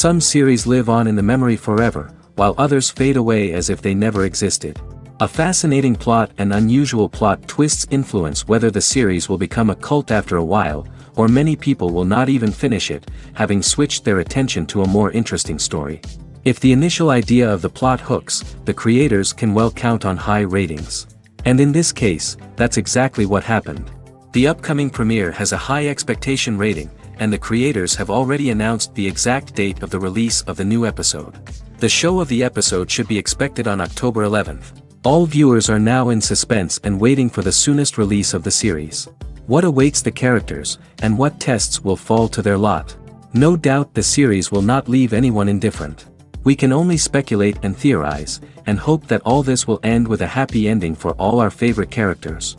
Some series live on in the memory forever, while others fade away as if they never existed. A fascinating plot and unusual plot twists influence whether the series will become a cult after a while, or many people will not even finish it, having switched their attention to a more interesting story. If the initial idea of the plot hooks, the creators can well count on high ratings. And in this case, that's exactly what happened. The upcoming premiere has a high expectation rating, and the creators have already announced the exact date of the release of the new episode. The show of the episode should be expected on October 11th. All viewers are now in suspense and waiting for the soonest release of the series. What awaits the characters, and what tests will fall to their lot? No doubt the series will not leave anyone indifferent. We can only speculate and theorize, and hope that all this will end with a happy ending for all our favorite characters.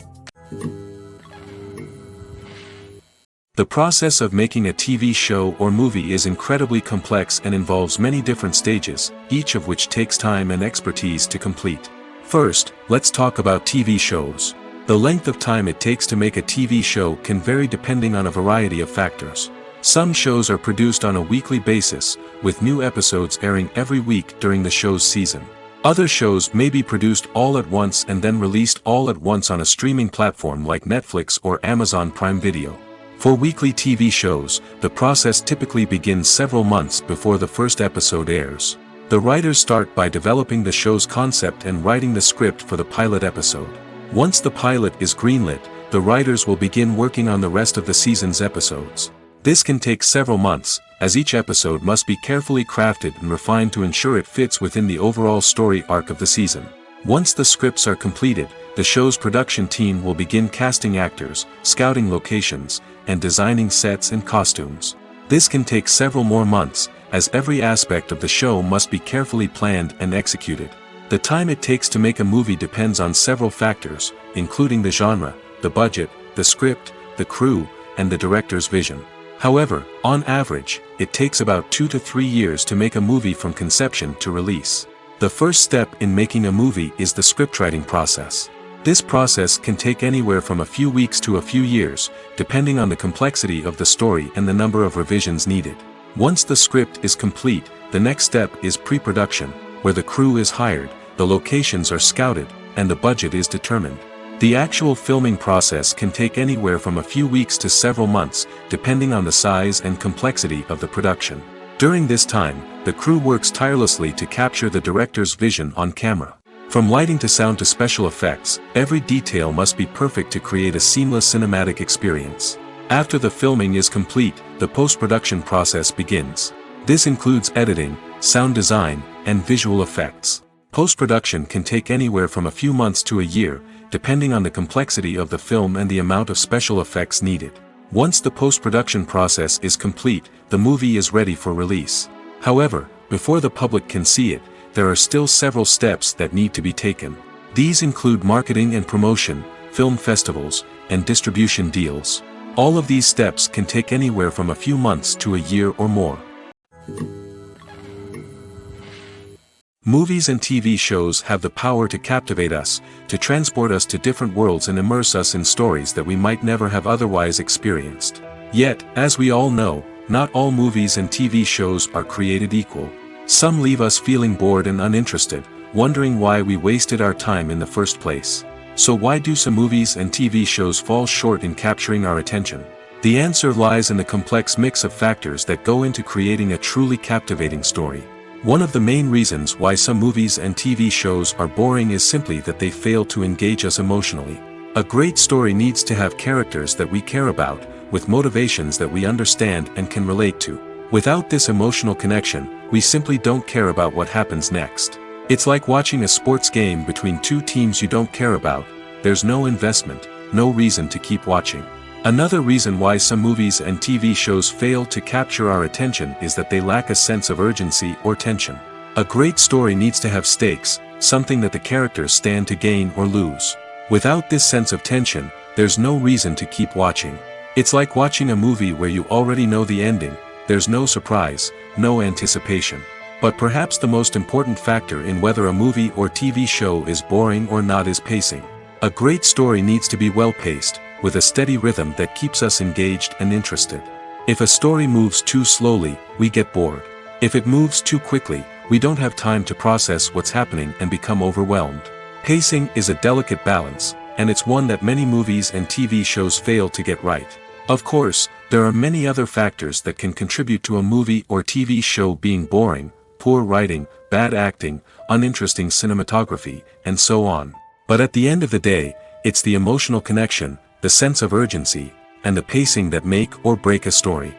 The process of making a TV show or movie is incredibly complex and involves many different stages, each of which takes time and expertise to complete. First, let's talk about TV shows. The length of time it takes to make a TV show can vary depending on a variety of factors. Some shows are produced on a weekly basis, with new episodes airing every week during the show's season. Other shows may be produced all at once and then released all at once on a streaming platform like Netflix or Amazon Prime Video. For weekly TV shows, the process typically begins several months before the first episode airs. The writers start by developing the show's concept and writing the script for the pilot episode. Once the pilot is greenlit, the writers will begin working on the rest of the season's episodes. This can take several months, as each episode must be carefully crafted and refined to ensure it fits within the overall story arc of the season. Once the scripts are completed, the show's production team will begin casting actors, scouting locations, and designing sets and costumes. This can take several more months, as every aspect of the show must be carefully planned and executed. The time it takes to make a movie depends on several factors, including the genre, the budget, the script, the crew, and the director's vision. However, on average, it takes about 2 to 3 years to make a movie from conception to release. The first step in making a movie is the scriptwriting process. This process can take anywhere from a few weeks to a few years, depending on the complexity of the story and the number of revisions needed. Once the script is complete, the next step is pre-production, where the crew is hired, the locations are scouted, and the budget is determined. The actual filming process can take anywhere from a few weeks to several months, depending on the size and complexity of the production. During this time, the crew works tirelessly to capture the director's vision on camera. From lighting to sound to special effects, every detail must be perfect to create a seamless cinematic experience. After the filming is complete, the post-production process begins. This includes editing, sound design, and visual effects. Post-production can take anywhere from a few months to a year, depending on the complexity of the film and the amount of special effects needed. Once the post-production process is complete, the movie is ready for release. However, before the public can see it, there are still several steps that need to be taken. These include marketing and promotion, film festivals, and distribution deals. All of these steps can take anywhere from a few months to a year or more. Movies and TV shows have the power to captivate us, to transport us to different worlds and immerse us in stories that we might never have otherwise experienced. Yet, as we all know, not all movies and TV shows are created equal. Some leave us feeling bored and uninterested, wondering why we wasted our time in the first place. So why do some movies and TV shows fall short in capturing our attention? The answer lies in the complex mix of factors that go into creating a truly captivating story. One of the main reasons why some movies and TV shows are boring is simply that they fail to engage us emotionally. A great story needs to have characters that we care about, with motivations that we understand and can relate to. Without this emotional connection, we simply don't care about what happens next. It's like watching a sports game between two teams you don't care about. There's no investment, no reason to keep watching. Another reason why some movies and TV shows fail to capture our attention is that they lack a sense of urgency or tension. A great story needs to have stakes, something that the characters stand to gain or lose. Without this sense of tension, there's no reason to keep watching. It's like watching a movie where you already know the ending. There's no surprise, no anticipation. But perhaps the most important factor in whether a movie or TV show is boring or not is pacing. A great story needs to be well-paced, with a steady rhythm that keeps us engaged and interested. If a story moves too slowly, we get bored. If it moves too quickly, we don't have time to process what's happening and become overwhelmed. Pacing is a delicate balance, and it's one that many movies and TV shows fail to get right. Of course, there are many other factors that can contribute to a movie or TV show being boring: poor writing, bad acting, uninteresting cinematography, and so on. But at the end of the day, it's the emotional connection, the sense of urgency, and the pacing that make or break a story.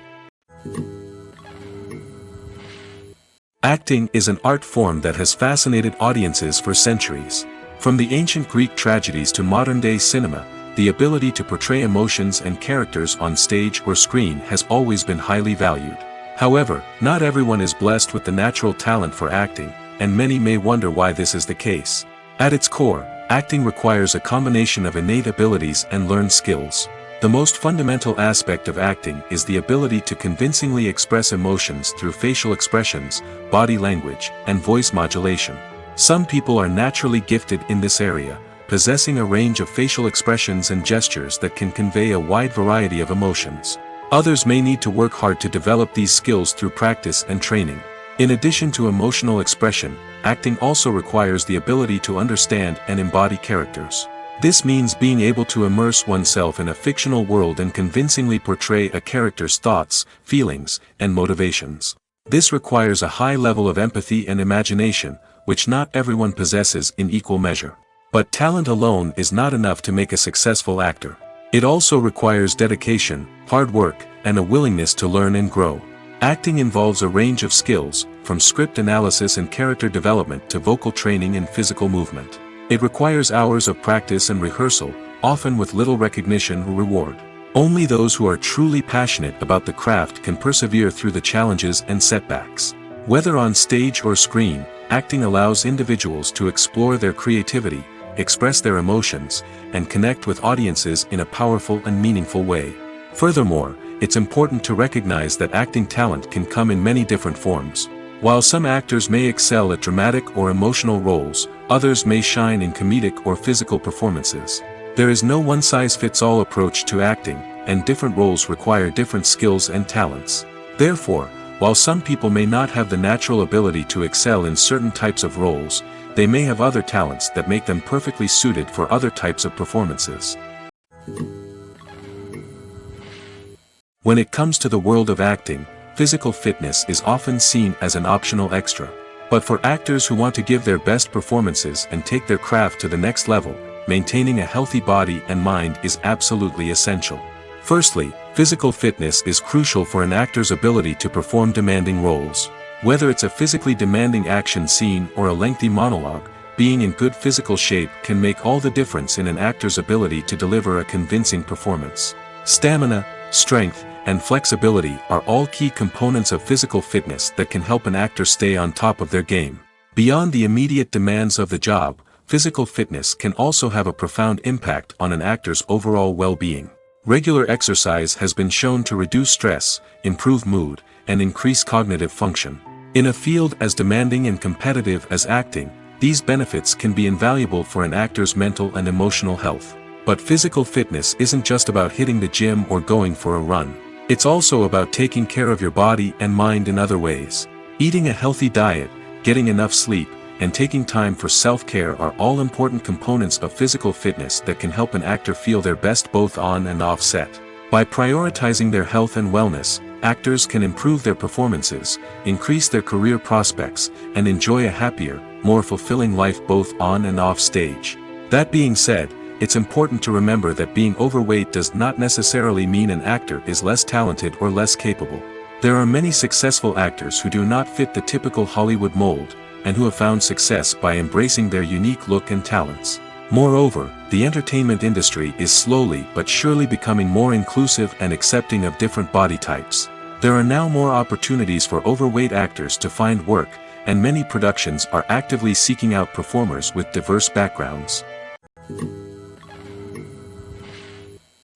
Acting is an art form that has fascinated audiences for centuries. From the ancient Greek tragedies to modern-day cinema, the ability to portray emotions and characters on stage or screen has always been highly valued. However, not everyone is blessed with the natural talent for acting, and many may wonder why this is the case. At its core, acting requires a combination of innate abilities and learned skills. The most fundamental aspect of acting is the ability to convincingly express emotions through facial expressions, body language, and voice modulation. Some people are naturally gifted in this area, possessing a range of facial expressions and gestures that can convey a wide variety of emotions. Others may need to work hard to develop these skills through practice and training. In addition to emotional expression, acting also requires the ability to understand and embody characters. This means being able to immerse oneself in a fictional world and convincingly portray a character's thoughts, feelings, and motivations. This requires a high level of empathy and imagination, which not everyone possesses in equal measure. But talent alone is not enough to make a successful actor. It also requires dedication, hard work, and a willingness to learn and grow. Acting involves a range of skills, from script analysis and character development to vocal training and physical movement. It requires hours of practice and rehearsal, often with little recognition or reward. Only those who are truly passionate about the craft can persevere through the challenges and setbacks. Whether on stage or screen, acting allows individuals to explore their creativity, express their emotions, and connect with audiences in a powerful and meaningful way. Furthermore, it's important to recognize that acting talent can come in many different forms. While some actors may excel at dramatic or emotional roles, others may shine in comedic or physical performances. There is no one-size-fits-all approach to acting, and different roles require different skills and talents. Therefore, while some people may not have the natural ability to excel in certain types of roles, they may have other talents that make them perfectly suited for other types of performances. When it comes to the world of acting, physical fitness is often seen as an optional extra. But for actors who want to give their best performances and take their craft to the next level, maintaining a healthy body and mind is absolutely essential. Firstly, physical fitness is crucial for an actor's ability to perform demanding roles. Whether it's a physically demanding action scene or a lengthy monologue, being in good physical shape can make all the difference in an actor's ability to deliver a convincing performance. Stamina, strength, and flexibility are all key components of physical fitness that can help an actor stay on top of their game. Beyond the immediate demands of the job, physical fitness can also have a profound impact on an actor's overall well-being. Regular exercise has been shown to reduce stress, improve mood, and increase cognitive function. In a field as demanding and competitive as acting, these benefits can be invaluable for an actor's mental and emotional health. But physical fitness isn't just about hitting the gym or going for a run. It's also about taking care of your body and mind in other ways. Eating a healthy diet, getting enough sleep, and taking time for self-care are all important components of physical fitness that can help an actor feel their best both on and off set. By prioritizing their health and wellness, actors can improve their performances, increase their career prospects, and enjoy a happier, more fulfilling life both on and off stage. That being said, it's important to remember that being overweight does not necessarily mean an actor is less talented or less capable. There are many successful actors who do not fit the typical Hollywood mold, and who have found success by embracing their unique look and talents. Moreover, the entertainment industry is slowly but surely becoming more inclusive and accepting of different body types. There are now more opportunities for overweight actors to find work, and many productions are actively seeking out performers with diverse backgrounds.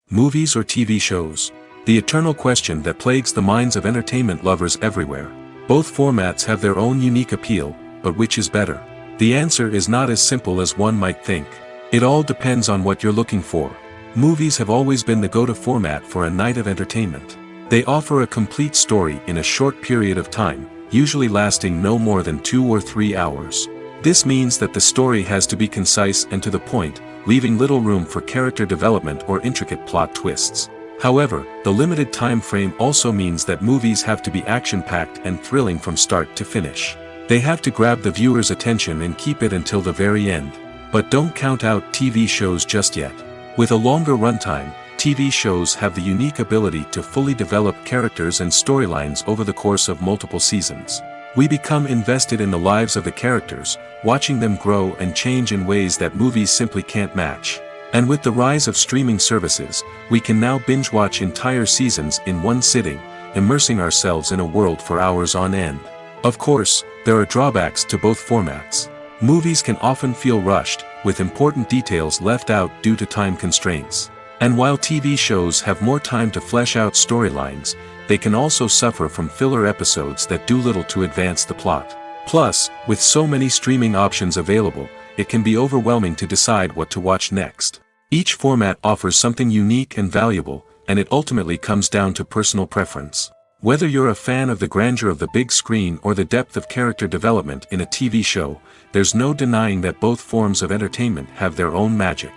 Movies or TV shows? The eternal question that plagues the minds of entertainment lovers everywhere. Both formats have their own unique appeal, but which is better? The answer is not as simple as one might think. It all depends on what you're looking for. Movies have always been the go-to format for a night of entertainment. They offer a complete story in a short period of time, usually lasting no more than 2 or 3 hours. This means that the story has to be concise and to the point, leaving little room for character development or intricate plot twists. However, the limited time frame also means that movies have to be action-packed and thrilling from start to finish. They have to grab the viewer's attention and keep it until the very end. But don't count out TV shows just yet. With a longer runtime, TV shows have the unique ability to fully develop characters and storylines over the course of multiple seasons. We become invested in the lives of the characters, watching them grow and change in ways that movies simply can't match. And with the rise of streaming services, we can now binge-watch entire seasons in one sitting, immersing ourselves in a world for hours on end. Of course, there are drawbacks to both formats. Movies can often feel rushed, with important details left out due to time constraints. And while TV shows have more time to flesh out storylines, they can also suffer from filler episodes that do little to advance the plot. Plus, with so many streaming options available, it can be overwhelming to decide what to watch next. Each format offers something unique and valuable, and it ultimately comes down to personal preference. Whether you're a fan of the grandeur of the big screen or the depth of character development in a TV show, there's no denying that both forms of entertainment have their own magic.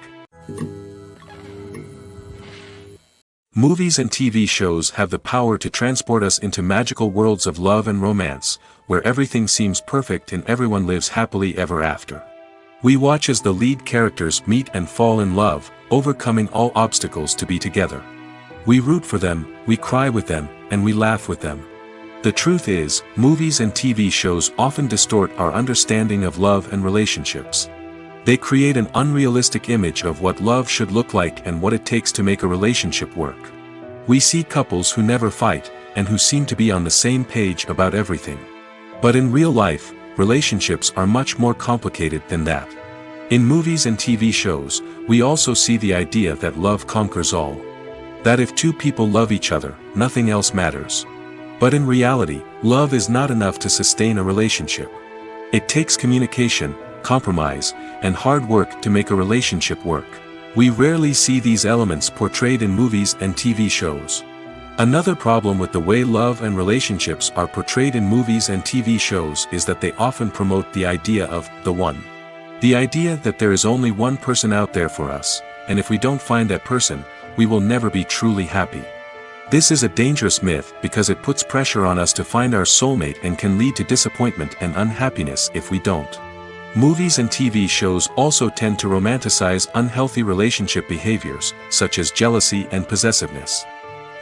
Movies and TV shows have the power to transport us into magical worlds of love and romance, where everything seems perfect and everyone lives happily ever after. We watch as the lead characters meet and fall in love, overcoming all obstacles to be together. We root for them, we cry with them, and we laugh with them. The truth is, movies and TV shows often distort our understanding of love and relationships. They create an unrealistic image of what love should look like and what it takes to make a relationship work. We see couples who never fight, and who seem to be on the same page about everything. But in real life, relationships are much more complicated than that. In movies and TV shows, we also see the idea that love conquers all. That if two people love each other, nothing else matters. But in reality, love is not enough to sustain a relationship. It takes communication, compromise, and hard work to make a relationship work. We rarely see these elements portrayed in movies and TV shows. Another problem with the way love and relationships are portrayed in movies and TV shows is that they often promote the idea of the one. The idea that there is only one person out there for us, and if we don't find that person, we will never be truly happy. This is a dangerous myth because it puts pressure on us to find our soulmate and can lead to disappointment and unhappiness if we don't. Movies and TV shows also tend to romanticize unhealthy relationship behaviors, such as jealousy and possessiveness.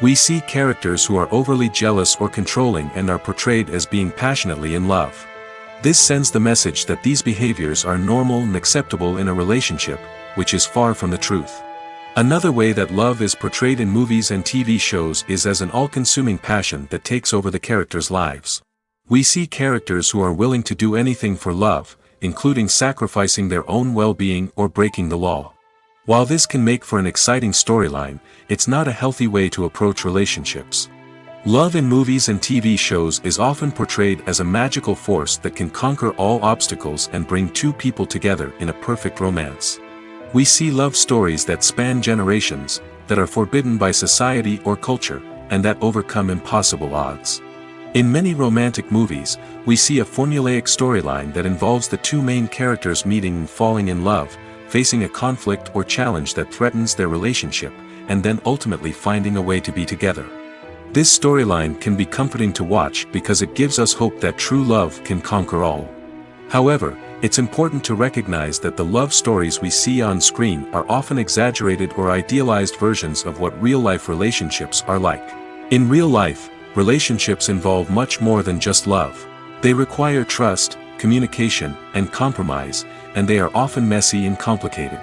We see characters who are overly jealous or controlling and are portrayed as being passionately in love. This sends the message that these behaviors are normal and acceptable in a relationship, which is far from the truth. Another way that love is portrayed in movies and TV shows is as an all-consuming passion that takes over the characters' lives. We see characters who are willing to do anything for love, including sacrificing their own well-being or breaking the law. While this can make for an exciting storyline, it's not a healthy way to approach relationships. Love in movies and TV shows is often portrayed as a magical force that can conquer all obstacles and bring two people together in a perfect romance. We see love stories that span generations, that are forbidden by society or culture, and that overcome impossible odds. In many romantic movies, we see a formulaic storyline that involves the two main characters meeting and falling in love, facing a conflict or challenge that threatens their relationship, and then ultimately finding a way to be together. This storyline can be comforting to watch because it gives us hope that true love can conquer all. However, it's important to recognize that the love stories we see on screen are often exaggerated or idealized versions of what real-life relationships are like. In real life, relationships involve much more than just love. They require trust, communication, and compromise, and they are often messy and complicated.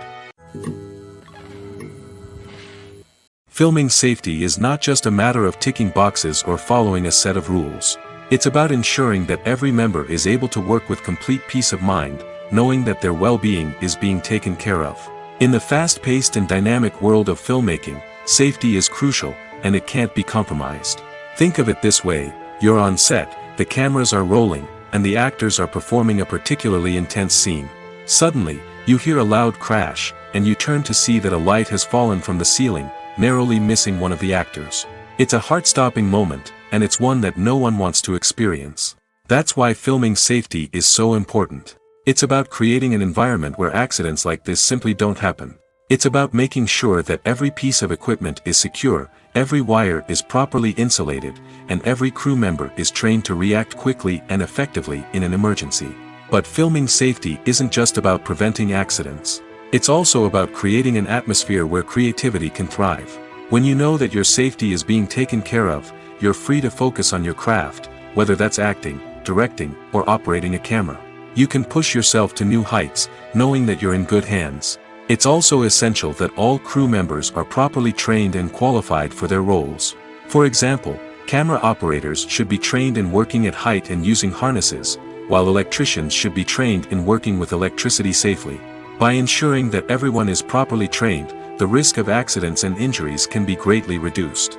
Filming safety is not just a matter of ticking boxes or following a set of rules. It's about ensuring that every member is able to work with complete peace of mind, knowing that their well-being is being taken care of. In the fast-paced and dynamic world of filmmaking, safety is crucial, and it can't be compromised. Think of it this way: you're on set, the cameras are rolling, and the actors are performing a particularly intense scene. Suddenly, you hear a loud crash, and you turn to see that a light has fallen from the ceiling, narrowly missing one of the actors. It's a heart-stopping moment, and it's one that no one wants to experience. That's why filming safety is so important. It's about creating an environment where accidents like this simply don't happen. It's about making sure that every piece of equipment is secure, every wire is properly insulated, and every crew member is trained to react quickly and effectively in an emergency. But filming safety isn't just about preventing accidents. It's also about creating an atmosphere where creativity can thrive. When you know that your safety is being taken care of, you're free to focus on your craft, whether that's acting, directing, or operating a camera. You can push yourself to new heights, knowing that you're in good hands. It's also essential that all crew members are properly trained and qualified for their roles. For example, camera operators should be trained in working at height and using harnesses, while electricians should be trained in working with electricity safely. By ensuring that everyone is properly trained, the risk of accidents and injuries can be greatly reduced.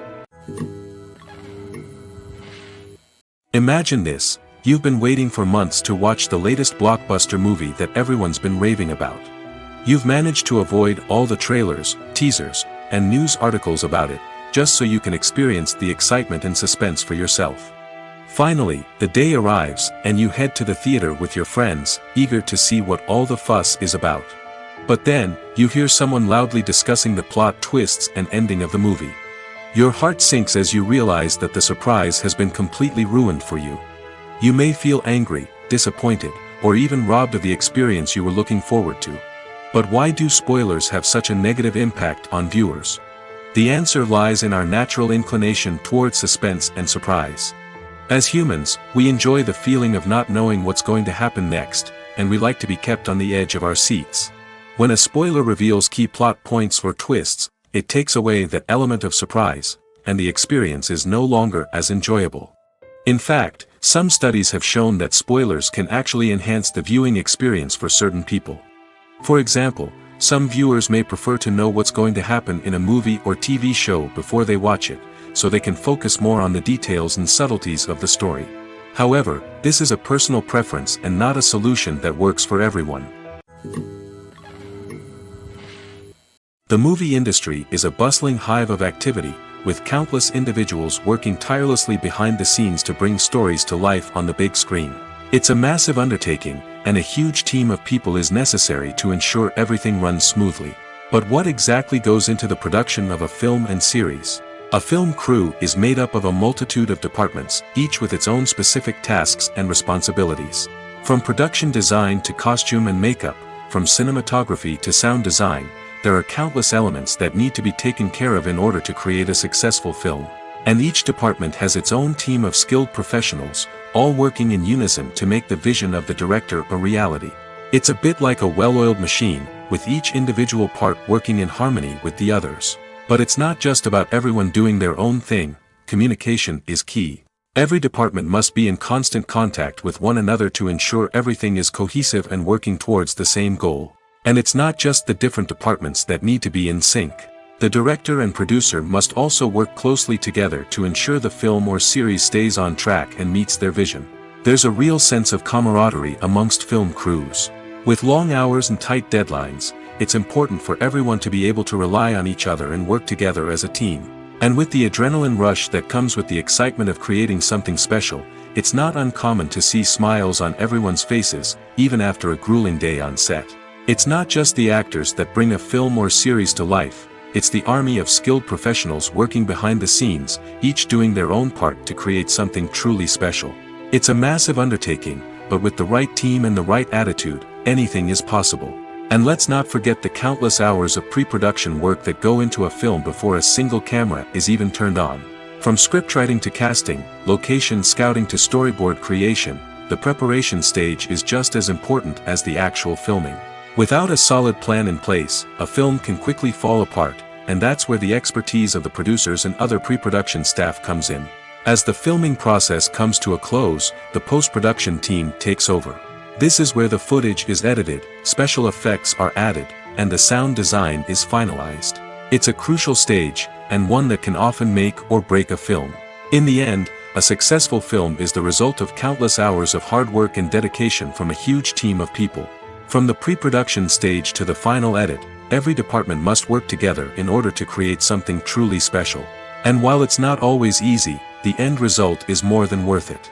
Imagine this: you've been waiting for months to watch the latest blockbuster movie that everyone's been raving about. You've managed to avoid all the trailers, teasers, and news articles about it, just so you can experience the excitement and suspense for yourself. Finally, the day arrives, and you head to the theater with your friends, eager to see what all the fuss is about. But then, you hear someone loudly discussing the plot twists and ending of the movie. Your heart sinks as you realize that the surprise has been completely ruined for you. You may feel angry, disappointed, or even robbed of the experience you were looking forward to. But why do spoilers have such a negative impact on viewers? The answer lies in our natural inclination towards suspense and surprise. As humans, we enjoy the feeling of not knowing what's going to happen next, and we like to be kept on the edge of our seats. When a spoiler reveals key plot points or twists, it takes away that element of surprise, and the experience is no longer as enjoyable. In fact, some studies have shown that spoilers can actually enhance the viewing experience for certain people. For example, some viewers may prefer to know what's going to happen in a movie or TV show before they watch it, so they can focus more on the details and subtleties of the story. However, this is a personal preference and not a solution that works for everyone. The movie industry is a bustling hive of activity, with countless individuals working tirelessly behind the scenes to bring stories to life on the big screen. It's a massive undertaking, and a huge team of people is necessary to ensure everything runs smoothly. But what exactly goes into the production of a film and series? A film crew is made up of a multitude of departments, each with its own specific tasks and responsibilities. From production design to costume and makeup, from cinematography to sound design, there are countless elements that need to be taken care of in order to create a successful film. And each department has its own team of skilled professionals, all working in unison to make the vision of the director a reality. It's a bit like a well-oiled machine, with each individual part working in harmony with the others. But it's not just about everyone doing their own thing. Communication is key. Every department must be in constant contact with one another to ensure everything is cohesive and working towards the same goal. And it's not just the different departments that need to be in sync. The director and producer must also work closely together to ensure the film or series stays on track and meets their vision. There's a real sense of camaraderie amongst film crews. With long hours and tight deadlines, it's important for everyone to be able to rely on each other and work together as a team. And with the adrenaline rush that comes with the excitement of creating something special, it's not uncommon to see smiles on everyone's faces, even after a grueling day on set. It's not just the actors that bring a film or series to life. it's the army of skilled professionals working behind the scenes, each doing their own part to create something truly special. It's a massive undertaking, but with the right team and the right attitude, anything is possible. And let's not forget the countless hours of pre-production work that go into a film before a single camera is even turned on. From scriptwriting to casting, location scouting to storyboard creation, the preparation stage is just as important as the actual filming. Without a solid plan in place, a film can quickly fall apart, and that's where the expertise of the producers and other pre-production staff comes in. As the filming process comes to a close, the post-production team takes over. This is where the footage is edited, special effects are added, and the sound design is finalized. It's a crucial stage, and one that can often make or break a film. In the end, a successful film is the result of countless hours of hard work and dedication from a huge team of people. From the pre-production stage to the final edit, every department must work together in order to create something truly special. And while it's not always easy, the end result is more than worth it.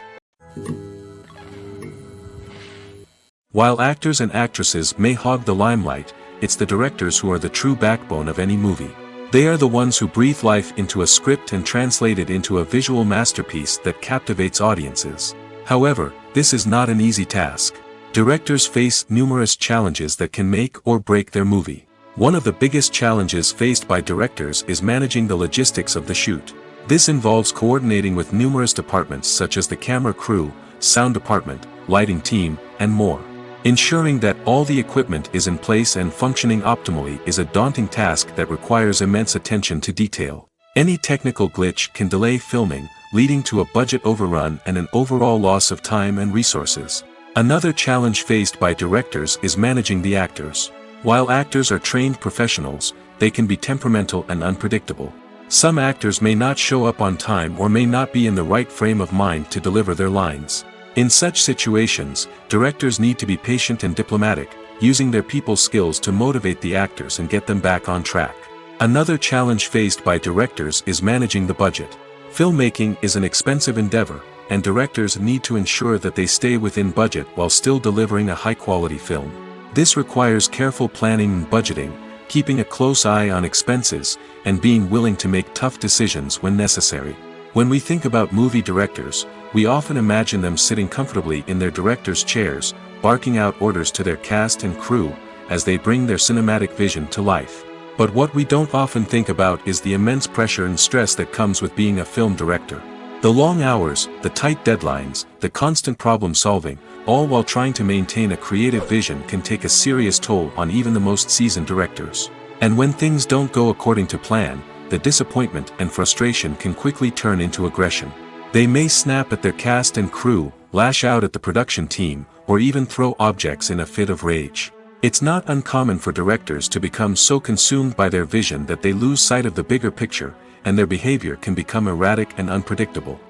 While actors and actresses may hog the limelight, it's the directors who are the true backbone of any movie. They are the ones who breathe life into a script and translate it into a visual masterpiece that captivates audiences. However, this is not an easy task. Directors face numerous challenges that can make or break their movie. One of the biggest challenges faced by directors is managing the logistics of the shoot. This involves coordinating with numerous departments such as the camera crew, sound department, lighting team, and more. Ensuring that all the equipment is in place and functioning optimally is a daunting task that requires immense attention to detail. Any technical glitch can delay filming, leading to a budget overrun and an overall loss of time and resources. Another challenge faced by directors is managing the actors. While actors are trained professionals, they can be temperamental and unpredictable. Some actors may not show up on time or may not be in the right frame of mind to deliver their lines. In such situations, directors need to be patient and diplomatic, using their people skills to motivate the actors and get them back on track. Another challenge faced by directors is managing the budget. Filmmaking is an expensive endeavor, and directors need to ensure that they stay within budget while still delivering a high-quality film. This requires careful planning and budgeting, keeping a close eye on expenses, and being willing to make tough decisions when necessary. When we think about movie directors, we often imagine them sitting comfortably in their director's chairs, barking out orders to their cast and crew, as they bring their cinematic vision to life. But what we don't often think about is the immense pressure and stress that comes with being a film director. The long hours, the tight deadlines, the constant problem solving, all while trying to maintain a creative vision can take a serious toll on even the most seasoned directors. And when things don't go according to plan, the disappointment and frustration can quickly turn into aggression. They may snap at their cast and crew, lash out at the production team, or even throw objects in a fit of rage. It's not uncommon for directors to become so consumed by their vision that they lose sight of the bigger picture, and their behavior can become erratic and unpredictable.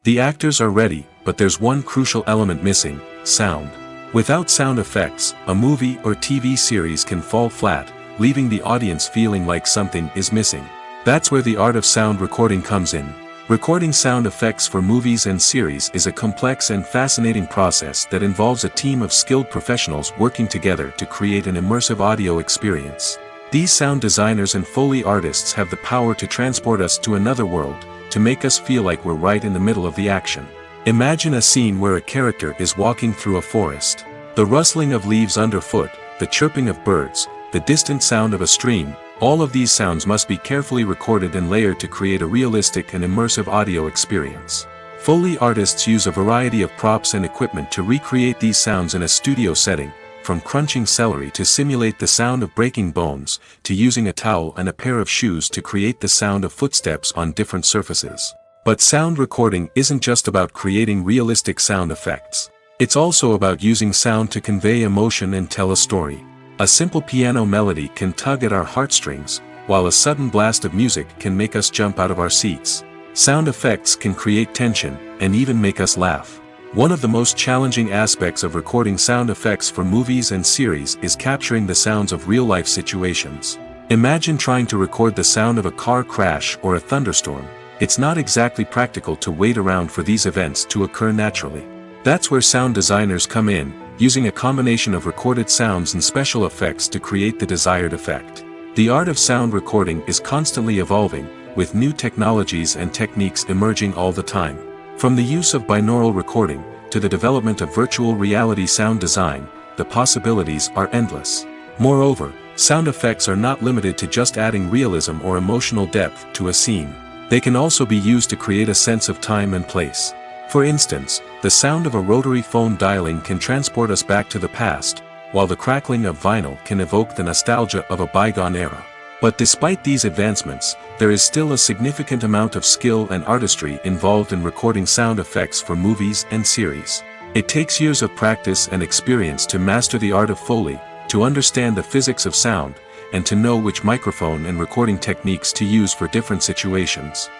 The actors are ready, but there's one crucial element missing: sound. Without sound effects, a movie or TV series can fall flat, leaving the audience feeling like something is missing. That's where the art of sound recording comes in. Recording sound effects for movies and series is a complex and fascinating process that involves a team of skilled professionals working together to create an immersive audio experience. These sound designers and Foley artists have the power to transport us to another world, to make us feel like we're right in the middle of the action. Imagine a scene where a character is walking through a forest. The rustling of leaves underfoot, the chirping of birds, the distant sound of a stream, all of these sounds must be carefully recorded and layered to create a realistic and immersive audio experience. Foley artists use a variety of props and equipment to recreate these sounds in a studio setting, from crunching celery to simulate the sound of breaking bones, to using a towel and a pair of shoes to create the sound of footsteps on different surfaces. But sound recording isn't just about creating realistic sound effects. It's also about using sound to convey emotion and tell a story. A simple piano melody can tug at our heartstrings, while a sudden blast of music can make us jump out of our seats. Sound effects can create tension, and even make us laugh. One of the most challenging aspects of recording sound effects for movies and series is capturing the sounds of real-life situations. Imagine trying to record the sound of a car crash or a thunderstorm. It's not exactly practical to wait around for these events to occur naturally. That's where sound designers come in, using a combination of recorded sounds and special effects to create the desired effect. The art of sound recording is constantly evolving, with new technologies and techniques emerging all the time. From the use of binaural recording, to the development of virtual reality sound design, the possibilities are endless. Moreover, sound effects are not limited to just adding realism or emotional depth to a scene. They can also be used to create a sense of time and place. For instance, the sound of a rotary phone dialing can transport us back to the past, while the crackling of vinyl can evoke the nostalgia of a bygone era. But despite these advancements, there is still a significant amount of skill and artistry involved in recording sound effects for movies and series. It takes years of practice and experience to master the art of Foley, to understand the physics of sound, and to know which microphone and recording techniques to use for different situations.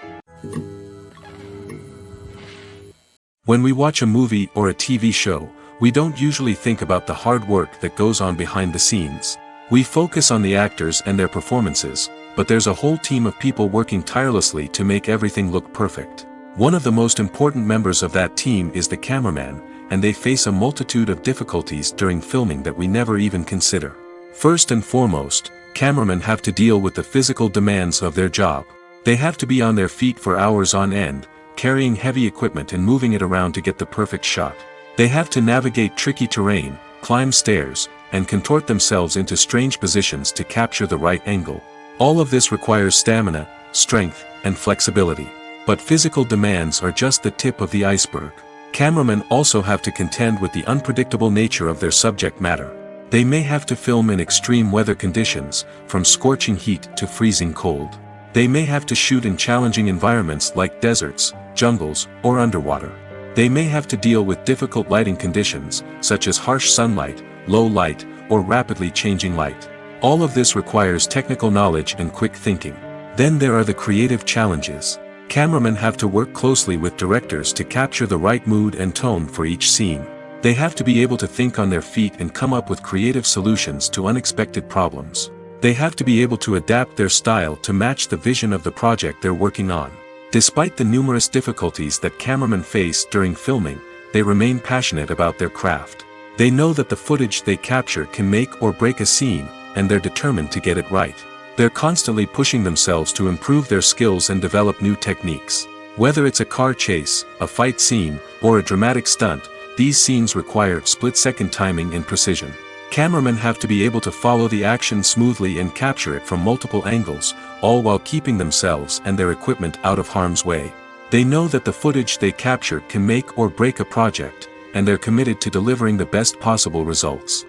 When we watch a movie or a TV show, we don't usually think about the hard work that goes on behind the scenes. We focus on the actors and their performances, but there's a whole team of people working tirelessly to make everything look perfect. One of the most important members of that team is the cameraman, and they face a multitude of difficulties during filming that we never even consider. First and foremost, cameramen have to deal with the physical demands of their job. They have to be on their feet for hours on end, carrying heavy equipment and moving it around to get the perfect shot. They have to navigate tricky terrain, climb stairs, and contort themselves into strange positions to capture the right angle. All of this requires stamina, strength, and flexibility. But physical demands are just the tip of the iceberg. Cameramen also have to contend with the unpredictable nature of their subject matter. They may have to film in extreme weather conditions, from scorching heat to freezing cold. They may have to shoot in challenging environments like deserts, jungles, or underwater. They may have to deal with difficult lighting conditions, such as harsh sunlight, low light, or rapidly changing light. All of this requires technical knowledge and quick thinking. Then there are the creative challenges. Cameramen have to work closely with directors to capture the right mood and tone for each scene. They have to be able to think on their feet and come up with creative solutions to unexpected problems. They have to be able to adapt their style to match the vision of the project they're working on. Despite the numerous difficulties that cameramen face during filming, they remain passionate about their craft. They know that the footage they capture can make or break a scene, and they're determined to get it right. They're constantly pushing themselves to improve their skills and develop new techniques. Whether it's a car chase, a fight scene, or a dramatic stunt, these scenes require split-second timing and precision. Cameramen have to be able to follow the action smoothly and capture it from multiple angles, all while keeping themselves and their equipment out of harm's way. They know that the footage they capture can make or break a project, and they're committed to delivering the best possible results.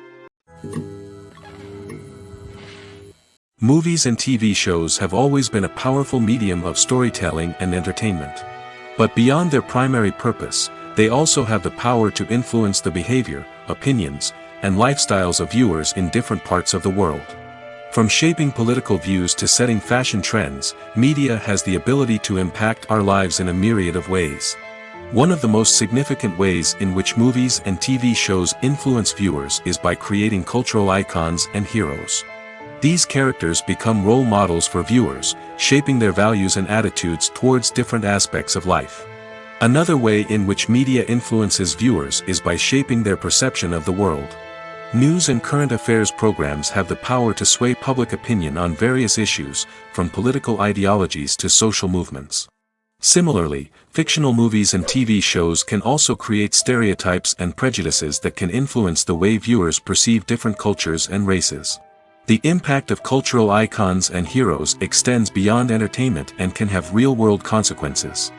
Movies and TV shows have always been a powerful medium of storytelling and entertainment. But beyond their primary purpose, they also have the power to influence the behavior, opinions, and lifestyles of viewers in different parts of the world. From shaping political views to setting fashion trends, media has the ability to impact our lives in a myriad of ways. One of the most significant ways in which movies and TV shows influence viewers is by creating cultural icons and heroes. These characters become role models for viewers, shaping their values and attitudes towards different aspects of life. Another way in which media influences viewers is by shaping their perception of the world. News and current affairs programs have the power to sway public opinion on various issues, from political ideologies to social movements. Similarly, fictional movies and TV shows can also create stereotypes and prejudices that can influence the way viewers perceive different cultures and races. The impact of cultural icons and heroes extends beyond entertainment and can have real-world consequences.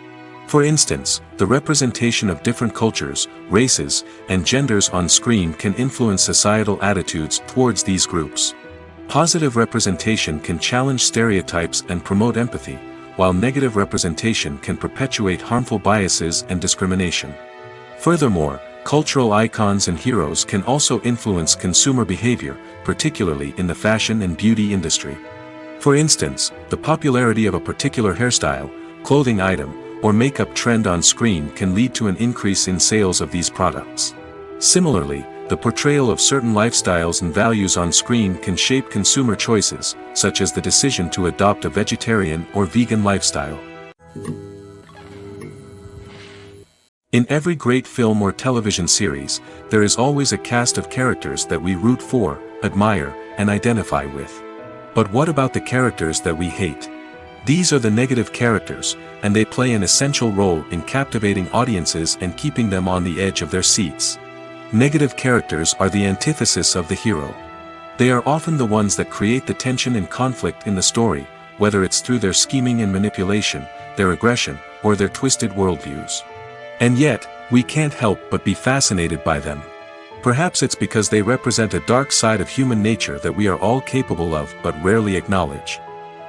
For instance, the representation of different cultures, races, and genders on screen can influence societal attitudes towards these groups. Positive representation can challenge stereotypes and promote empathy, while negative representation can perpetuate harmful biases and discrimination. Furthermore, cultural icons and heroes can also influence consumer behavior, particularly in the fashion and beauty industry. For instance, the popularity of a particular hairstyle, clothing item, or makeup trend on screen can lead to an increase in sales of these products. Similarly, the portrayal of certain lifestyles and values on screen can shape consumer choices, such as the decision to adopt a vegetarian or vegan lifestyle. In every great film or television series, there is always a cast of characters that we root for, admire, and identify with. But what about the characters that we hate? These are the negative characters, and they play an essential role in captivating audiences and keeping them on the edge of their seats. Negative characters are the antithesis of the hero. They are often the ones that create the tension and conflict in the story, whether it's through their scheming and manipulation, their aggression, or their twisted worldviews. And yet, we can't help but be fascinated by them. Perhaps it's because they represent a dark side of human nature that we are all capable of but rarely acknowledge.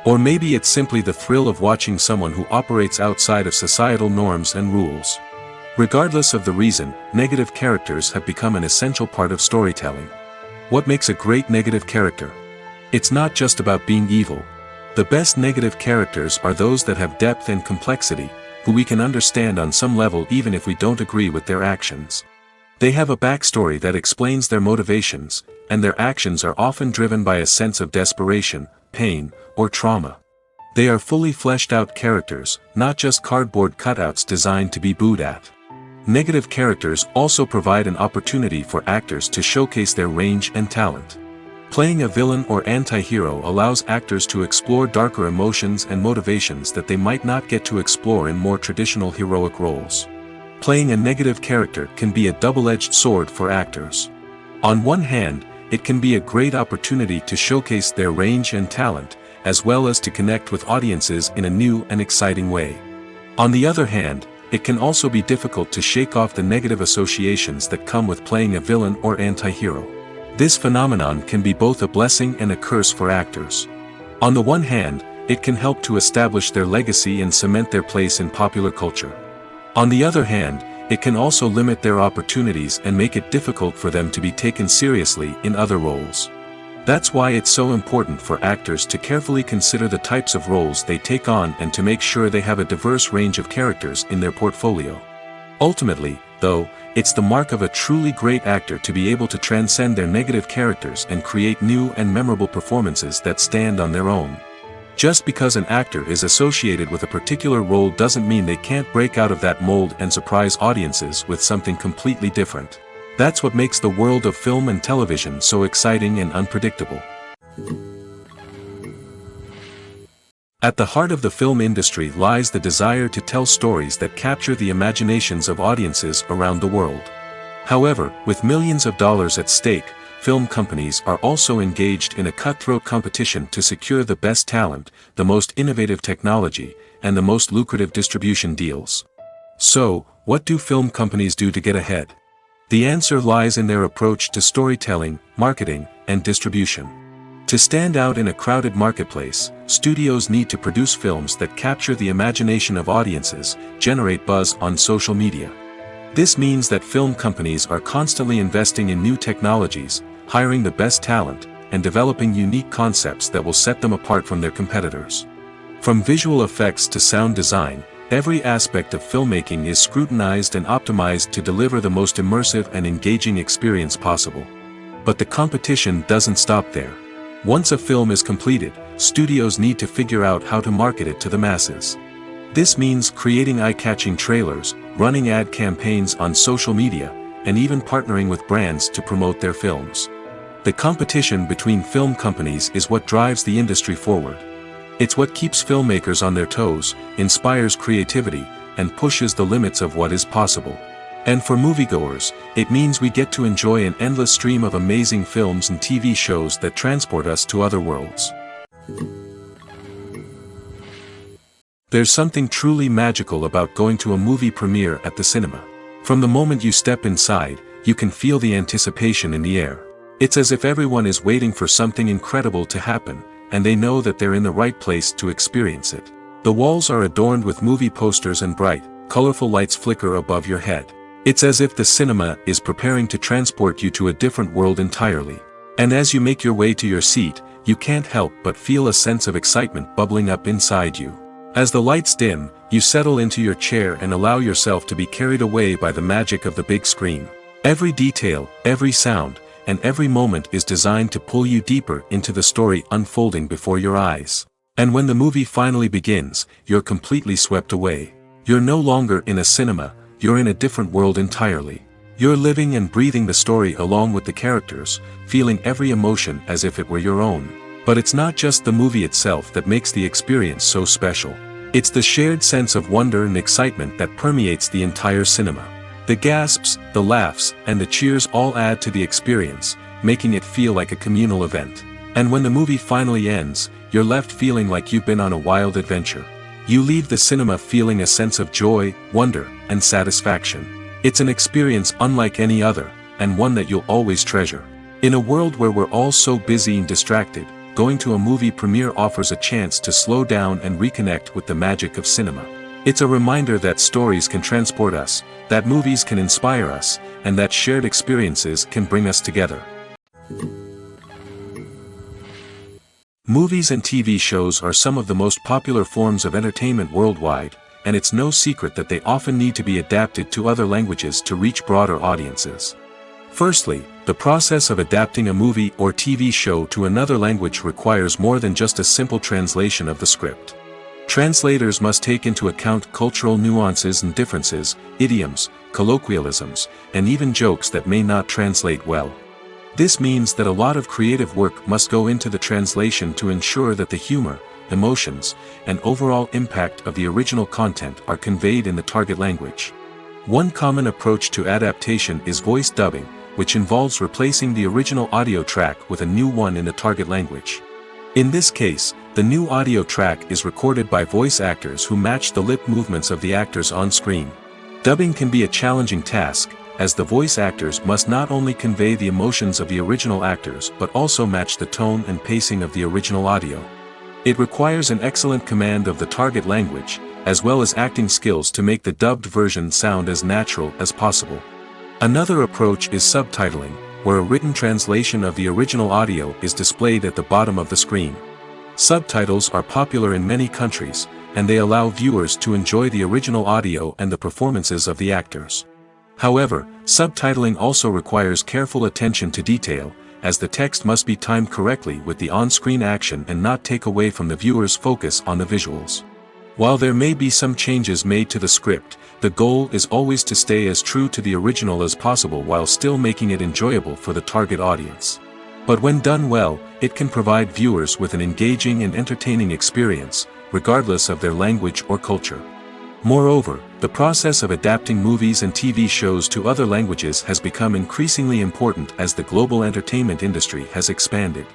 Or maybe it's simply the thrill of watching someone who operates outside of societal norms and rules. Regardless of the reason, negative characters have become an essential part of storytelling. What makes a great negative character? It's not just about being evil. The best negative characters are those that have depth and complexity, who we can understand on some level even if we don't agree with their actions. They have a backstory that explains their motivations, and their actions are often driven by a sense of desperation, pain, or trauma. They are fully fleshed out characters, not just cardboard cutouts designed to be booed at. Negative characters also provide an opportunity for actors to showcase their range and talent. Playing a villain or anti-hero allows actors to explore darker emotions and motivations that they might not get to explore in more traditional heroic roles. Playing a negative character can be a double-edged sword for actors. On one hand, it can be a great opportunity to showcase their range and talent, as well as to connect with audiences in a new and exciting way. On the other hand, it can also be difficult to shake off the negative associations that come with playing a villain or anti-hero. This phenomenon can be both a blessing and a curse for actors. On the one hand, it can help to establish their legacy and cement their place in popular culture. On the other hand, it can also limit their opportunities and make it difficult for them to be taken seriously in other roles. That's why it's so important for actors to carefully consider the types of roles they take on and to make sure they have a diverse range of characters in their portfolio. Ultimately, though, it's the mark of a truly great actor to be able to transcend their negative characters and create new and memorable performances that stand on their own. Just because an actor is associated with a particular role doesn't mean they can't break out of that mold and surprise audiences with something completely different. That's what makes the world of film and television so exciting and unpredictable. At the heart of the film industry lies the desire to tell stories that capture the imaginations of audiences around the world. However, with millions of dollars at stake, film companies are also engaged in a cutthroat competition to secure the best talent, the most innovative technology, and the most lucrative distribution deals. So, what do film companies do to get ahead? The answer lies in their approach to storytelling, marketing, and distribution. To stand out in a crowded marketplace, studios need to produce films that capture the imagination of audiences, generate buzz on social media. This means that film companies are constantly investing in new technologies, hiring the best talent, and developing unique concepts that will set them apart from their competitors. From visual effects to sound design, every aspect of filmmaking is scrutinized and optimized to deliver the most immersive and engaging experience possible. But the competition doesn't stop there. Once a film is completed, studios need to figure out how to market it to the masses. This means creating eye-catching trailers, running ad campaigns on social media, and even partnering with brands to promote their films. The competition between film companies is what drives the industry forward. It's what keeps filmmakers on their toes, inspires creativity, and pushes the limits of what is possible. And for moviegoers, it means we get to enjoy an endless stream of amazing films and TV shows that transport us to other worlds. There's something truly magical about going to a movie premiere at the cinema. From the moment you step inside, you can feel the anticipation in the air. It's as if everyone is waiting for something incredible to happen, and they know that they're in the right place to experience it. The walls are adorned with movie posters and bright, colorful lights flicker above your head. It's as if the cinema is preparing to transport you to a different world entirely. And as you make your way to your seat, you can't help but feel a sense of excitement bubbling up inside you. As the lights dim, you settle into your chair and allow yourself to be carried away by the magic of the big screen. Every detail, every sound, and every moment is designed to pull you deeper into the story unfolding before your eyes. And when the movie finally begins, you're completely swept away. You're no longer in a cinema, you're in a different world entirely. You're living and breathing the story along with the characters, feeling every emotion as if it were your own. But it's not just the movie itself that makes the experience so special. It's the shared sense of wonder and excitement that permeates the entire cinema. The gasps, the laughs, and the cheers all add to the experience, making it feel like a communal event. And when the movie finally ends, you're left feeling like you've been on a wild adventure. You leave the cinema feeling a sense of joy, wonder, and satisfaction. It's an experience unlike any other, and one that you'll always treasure. In a world where we're all so busy and distracted, going to a movie premiere offers a chance to slow down and reconnect with the magic of cinema. It's a reminder that stories can transport us, that movies can inspire us, and that shared experiences can bring us together. Movies and TV shows are some of the most popular forms of entertainment worldwide, and it's no secret that they often need to be adapted to other languages to reach broader audiences. Firstly, the process of adapting a movie or TV show to another language requires more than just a simple translation of the script. Translators must take into account cultural nuances and differences, idioms, colloquialisms, and even jokes that may not translate well. This means that a lot of creative work must go into the translation to ensure that the humor, emotions, and overall impact of the original content are conveyed in the target language. One common approach to adaptation is voice dubbing, which involves replacing the original audio track with a new one in the target language. In this case, the new audio track is recorded by voice actors who match the lip movements of the actors on screen. Dubbing can be a challenging task, as the voice actors must not only convey the emotions of the original actors but also match the tone and pacing of the original audio. It requires an excellent command of the target language, as well as acting skills to make the dubbed version sound as natural as possible. Another approach is subtitling, where a written translation of the original audio is displayed at the bottom of the screen. Subtitles are popular in many countries, and they allow viewers to enjoy the original audio and the performances of the actors. However, subtitling also requires careful attention to detail, as the text must be timed correctly with the on-screen action and not take away from the viewer's focus on the visuals. While there may be some changes made to the script, the goal is always to stay as true to the original as possible while still making it enjoyable for the target audience. But when done well, it can provide viewers with an engaging and entertaining experience, regardless of their language or culture. Moreover, the process of adapting movies and TV shows to other languages has become increasingly important as the global entertainment industry has expanded.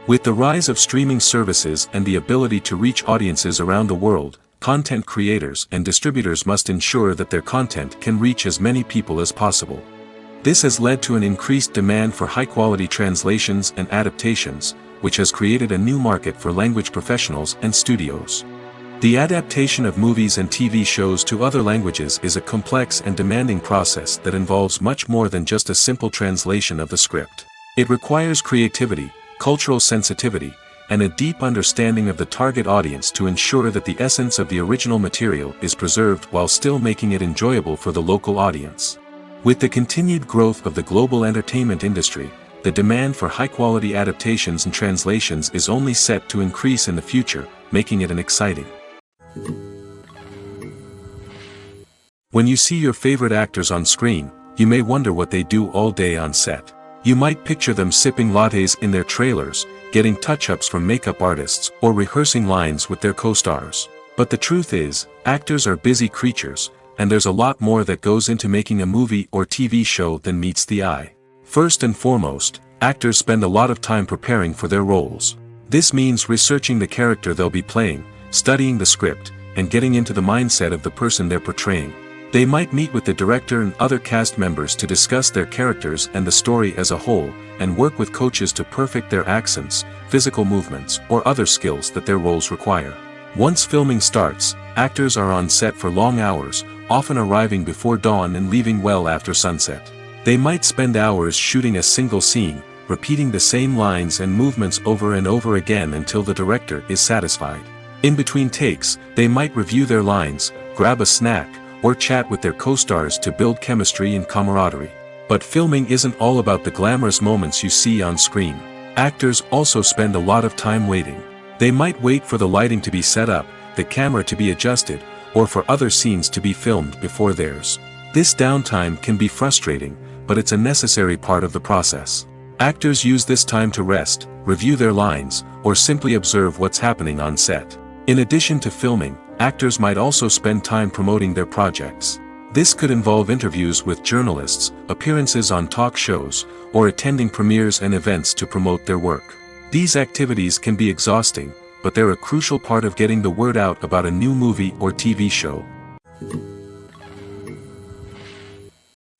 With the rise of streaming services and the ability to reach audiences around the world, content creators and distributors must ensure that their content can reach as many people as possible. This has led to an increased demand for high-quality translations and adaptations, which has created a new market for language professionals and studios. The adaptation of movies and TV shows to other languages is a complex and demanding process that involves much more than just a simple translation of the script. It requires creativity, cultural sensitivity, and a deep understanding of the target audience to ensure that the essence of the original material is preserved while still making it enjoyable for the local audience. With the continued growth of the global entertainment industry, the demand for high-quality adaptations and translations is only set to increase in the future, making it an exciting. When you see your favorite actors on screen, you may wonder what they do all day on set. You might picture them sipping lattes in their trailers, getting touch-ups from makeup artists, or rehearsing lines with their co-stars. But the truth is, actors are busy creatures, and there's a lot more that goes into making a movie or TV show than meets the eye. First and foremost, actors spend a lot of time preparing for their roles. This means researching the character they'll be playing, studying the script, and getting into the mindset of the person they're portraying. They might meet with the director and other cast members to discuss their characters and the story as a whole, and work with coaches to perfect their accents, physical movements, or other skills that their roles require. Once filming starts, actors are on set for long hours, often arriving before dawn and leaving well after sunset. They might spend hours shooting a single scene, repeating the same lines and movements over and over again until the director is satisfied. In between takes, they might review their lines, grab a snack, or chat with their co-stars to build chemistry and camaraderie. But filming isn't all about the glamorous moments you see on screen. Actors also spend a lot of time waiting. They might wait for the lighting to be set up, the camera to be adjusted, or for other scenes to be filmed before theirs. This downtime can be frustrating, but it's a necessary part of the process. Actors use this time to rest, review their lines, or simply observe what's happening on set. In addition to filming, actors might also spend time promoting their projects. This could involve interviews with journalists, appearances on talk shows, or attending premieres and events to promote their work. These activities can be exhausting, but they're a crucial part of getting the word out about a new movie or TV show.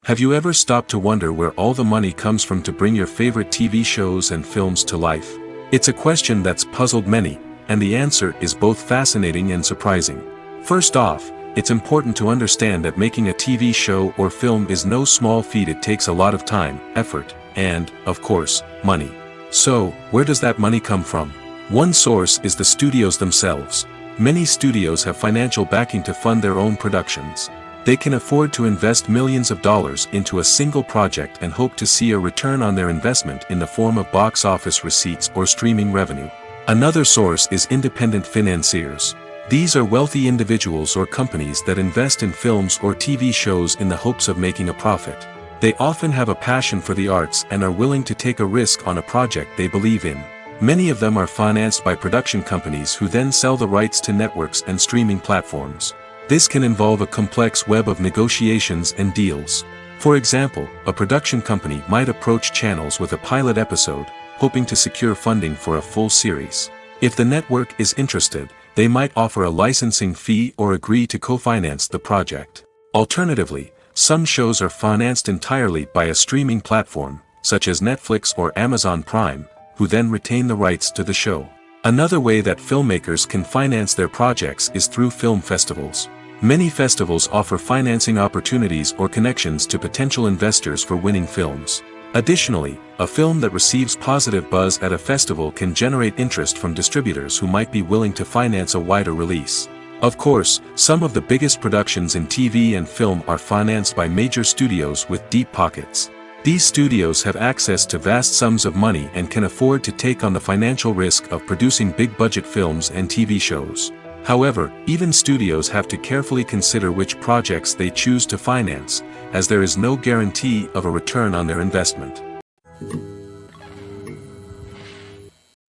Have you ever stopped to wonder where all the money comes from to bring your favorite TV shows and films to life? It's a question that's puzzled many, and the answer is both fascinating and surprising. First off, it's important to understand that making a TV show or film is no small feat. It takes a lot of time, effort, and, of course, money. So, where does that money come from? One source is the studios themselves. Many studios have financial backing to fund their own productions. They can afford to invest millions of dollars into a single project and hope to see a return on their investment in the form of box office receipts or streaming revenue. Another source is independent financiers. These are wealthy individuals or companies that invest in films or TV shows in the hopes of making a profit. They often have a passion for the arts and are willing to take a risk on a project they believe in. Many of them are financed by production companies who then sell the rights to networks and streaming platforms. This can involve a complex web of negotiations and deals. For example, a production company might approach channels with a pilot episode, hoping to secure funding for a full series. If the network is interested, they might offer a licensing fee or agree to co-finance the project. Alternatively, some shows are financed entirely by a streaming platform, such as Netflix or Amazon Prime, who then retain the rights to the show. Another way that filmmakers can finance their projects is through film festivals. Many festivals offer financing opportunities or connections to potential investors for winning films. Additionally, a film that receives positive buzz at a festival can generate interest from distributors who might be willing to finance a wider release. Of course, some of the biggest productions in TV and film are financed by major studios with deep pockets. These studios have access to vast sums of money and can afford to take on the financial risk of producing big-budget films and TV shows. However, even studios have to carefully consider which projects they choose to finance, as there is no guarantee of a return on their investment.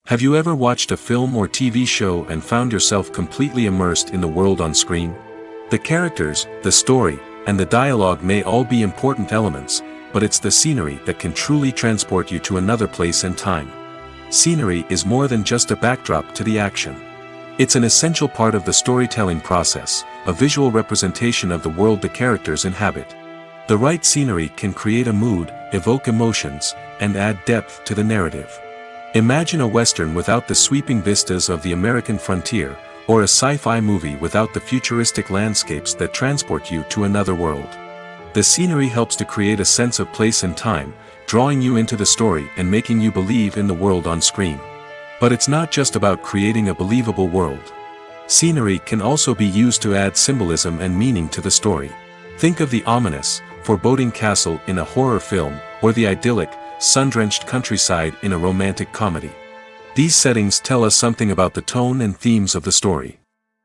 Have you ever watched a film or TV show and found yourself completely immersed in the world on screen? The characters, the story, and the dialogue may all be important elements, but it's the scenery that can truly transport you to another place and time. Scenery is more than just a backdrop to the action. It's an essential part of the storytelling process, a visual representation of the world the characters inhabit. The right scenery can create a mood, evoke emotions, and add depth to the narrative. Imagine a Western without the sweeping vistas of the American frontier, or a sci-fi movie without the futuristic landscapes that transport you to another world. The scenery helps to create a sense of place and time, drawing you into the story and making you believe in the world on screen. But it's not just about creating a believable world. Scenery can also be used to add symbolism and meaning to the story. Think of the ominous, foreboding castle in a horror film, or the idyllic, sun-drenched countryside in a romantic comedy. These settings tell us something about the tone and themes of the story.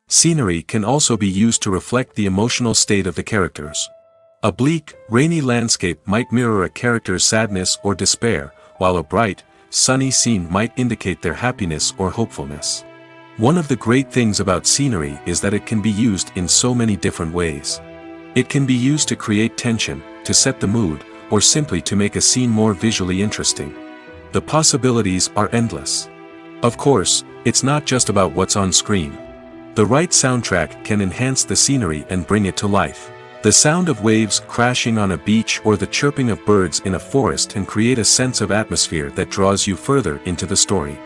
Scenery can also be used to reflect the emotional state of the characters. A bleak, rainy landscape might mirror a character's sadness or despair, while a bright, sunny scene might indicate their happiness or hopefulness. One of the great things about scenery is that it can be used in so many different ways. It can be used to create tension, to set the mood, or simply to make a scene more visually interesting. The possibilities are endless. Of course, it's not just about what's on screen. The right soundtrack can enhance the scenery and bring it to life. The sound of waves crashing on a beach or the chirping of birds in a forest can create a sense of atmosphere that draws you further into the story.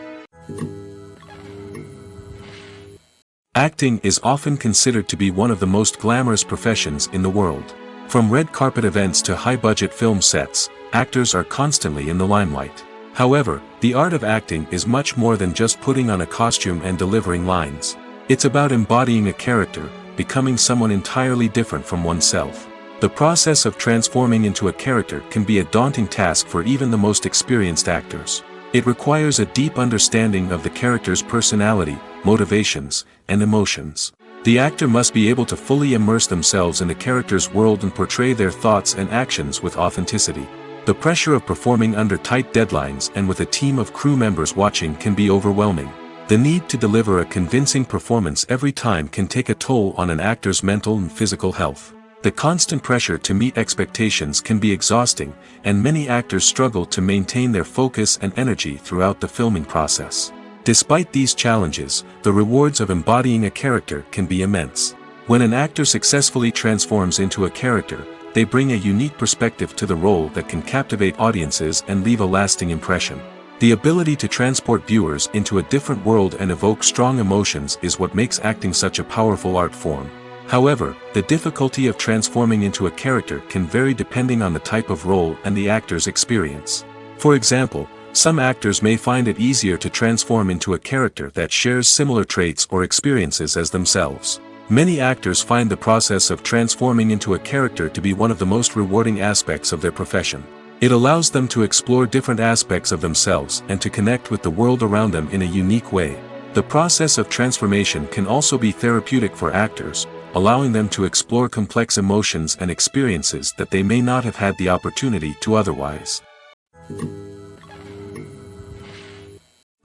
Acting is often considered to be one of the most glamorous professions in the world. From red carpet events to high-budget film sets, actors are constantly in the limelight. However, the art of acting is much more than just putting on a costume and delivering lines. It's about embodying a character, becoming someone entirely different from oneself. The process of transforming into a character can be a daunting task for even the most experienced actors. It requires a deep understanding of the character's personality, motivations, and emotions. The actor must be able to fully immerse themselves in the character's world and portray their thoughts and actions with authenticity. The pressure of performing under tight deadlines and with a team of crew members watching can be overwhelming. The need to deliver a convincing performance every time can take a toll on an actor's mental and physical health. The constant pressure to meet expectations can be exhausting, and many actors struggle to maintain their focus and energy throughout the filming process. Despite these challenges, the rewards of embodying a character can be immense. When an actor successfully transforms into a character, they bring a unique perspective to the role that can captivate audiences and leave a lasting impression. The ability to transport viewers into a different world and evoke strong emotions is what makes acting such a powerful art form. However, the difficulty of transforming into a character can vary depending on the type of role and the actor's experience. For example, some actors may find it easier to transform into a character that shares similar traits or experiences as themselves. Many actors find the process of transforming into a character to be one of the most rewarding aspects of their profession. It allows them to explore different aspects of themselves and to connect with the world around them in a unique way. The process of transformation can also be therapeutic for actors, allowing them to explore complex emotions and experiences that they may not have had the opportunity to otherwise.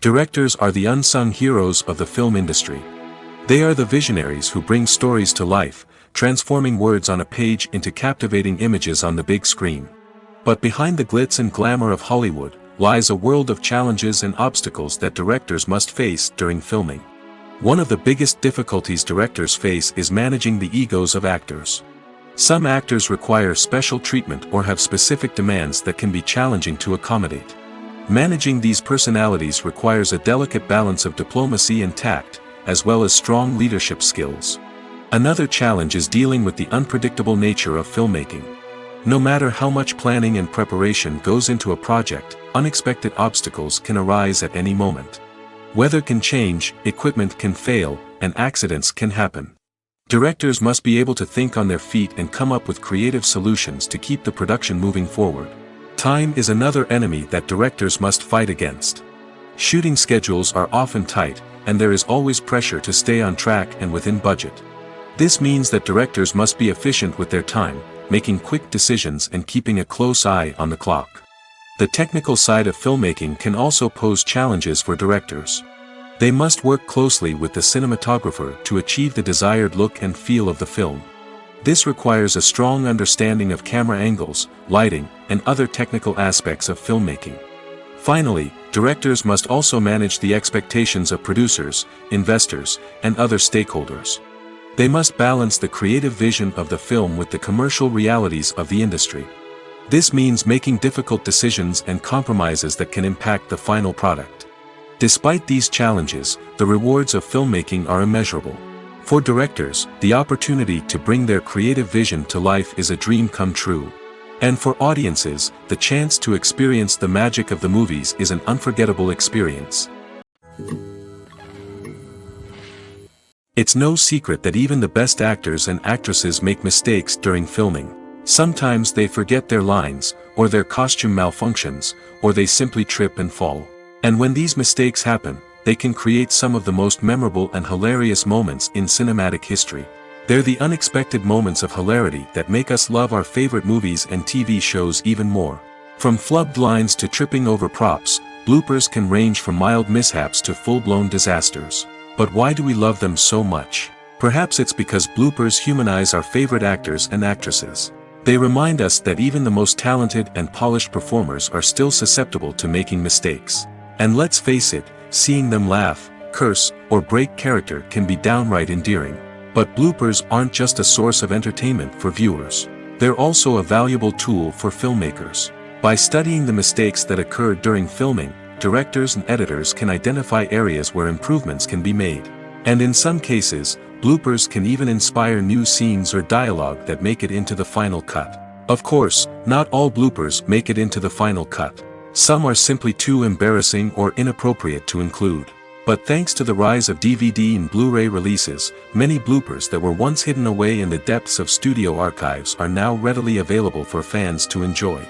Directors are the unsung heroes of the film industry. They are the visionaries who bring stories to life, transforming words on a page into captivating images on the big screen. But behind the glitz and glamour of Hollywood, lies a world of challenges and obstacles that directors must face during filming. One of the biggest difficulties directors face is managing the egos of actors. Some actors require special treatment or have specific demands that can be challenging to accommodate. Managing these personalities requires a delicate balance of diplomacy and tact, as well as strong leadership skills. Another challenge is dealing with the unpredictable nature of filmmaking. No matter how much planning and preparation goes into a project, unexpected obstacles can arise at any moment. Weather can change, equipment can fail, and accidents can happen. Directors must be able to think on their feet and come up with creative solutions to keep the production moving forward. Time is another enemy that directors must fight against. Shooting schedules are often tight, and there is always pressure to stay on track and within budget. This means that directors must be efficient with their time, making quick decisions and keeping a close eye on the clock. The technical side of filmmaking can also pose challenges for directors. They must work closely with the cinematographer to achieve the desired look and feel of the film. This requires a strong understanding of camera angles, lighting, and other technical aspects of filmmaking. Finally, directors must also manage the expectations of producers, investors, and other stakeholders. They must balance the creative vision of the film with the commercial realities of the industry. This means making difficult decisions and compromises that can impact the final product. Despite these challenges, the rewards of filmmaking are immeasurable. For directors, the opportunity to bring their creative vision to life is a dream come true. And for audiences, the chance to experience the magic of the movies is an unforgettable experience. It's no secret that even the best actors and actresses make mistakes during filming. Sometimes they forget their lines, or their costume malfunctions, or they simply trip and fall. And when these mistakes happen, they can create some of the most memorable and hilarious moments in cinematic history. They're the unexpected moments of hilarity that make us love our favorite movies and TV shows even more. From flubbed lines to tripping over props, bloopers can range from mild mishaps to full-blown disasters. But why do we love them so much? Perhaps it's because bloopers humanize our favorite actors and actresses. They remind us that even the most talented and polished performers are still susceptible to making mistakes. And let's face it, seeing them laugh, curse, or break character can be downright endearing. But bloopers aren't just a source of entertainment for viewers. They're also a valuable tool for filmmakers. By studying the mistakes that occurred during filming, directors and editors can identify areas where improvements can be made. And in some cases, bloopers can even inspire new scenes or dialogue that make it into the final cut. Of course, not all bloopers make it into the final cut. Some are simply too embarrassing or inappropriate to include. But thanks to the rise of DVD and Blu-ray releases, many bloopers that were once hidden away in the depths of studio archives are now readily available for fans to enjoy.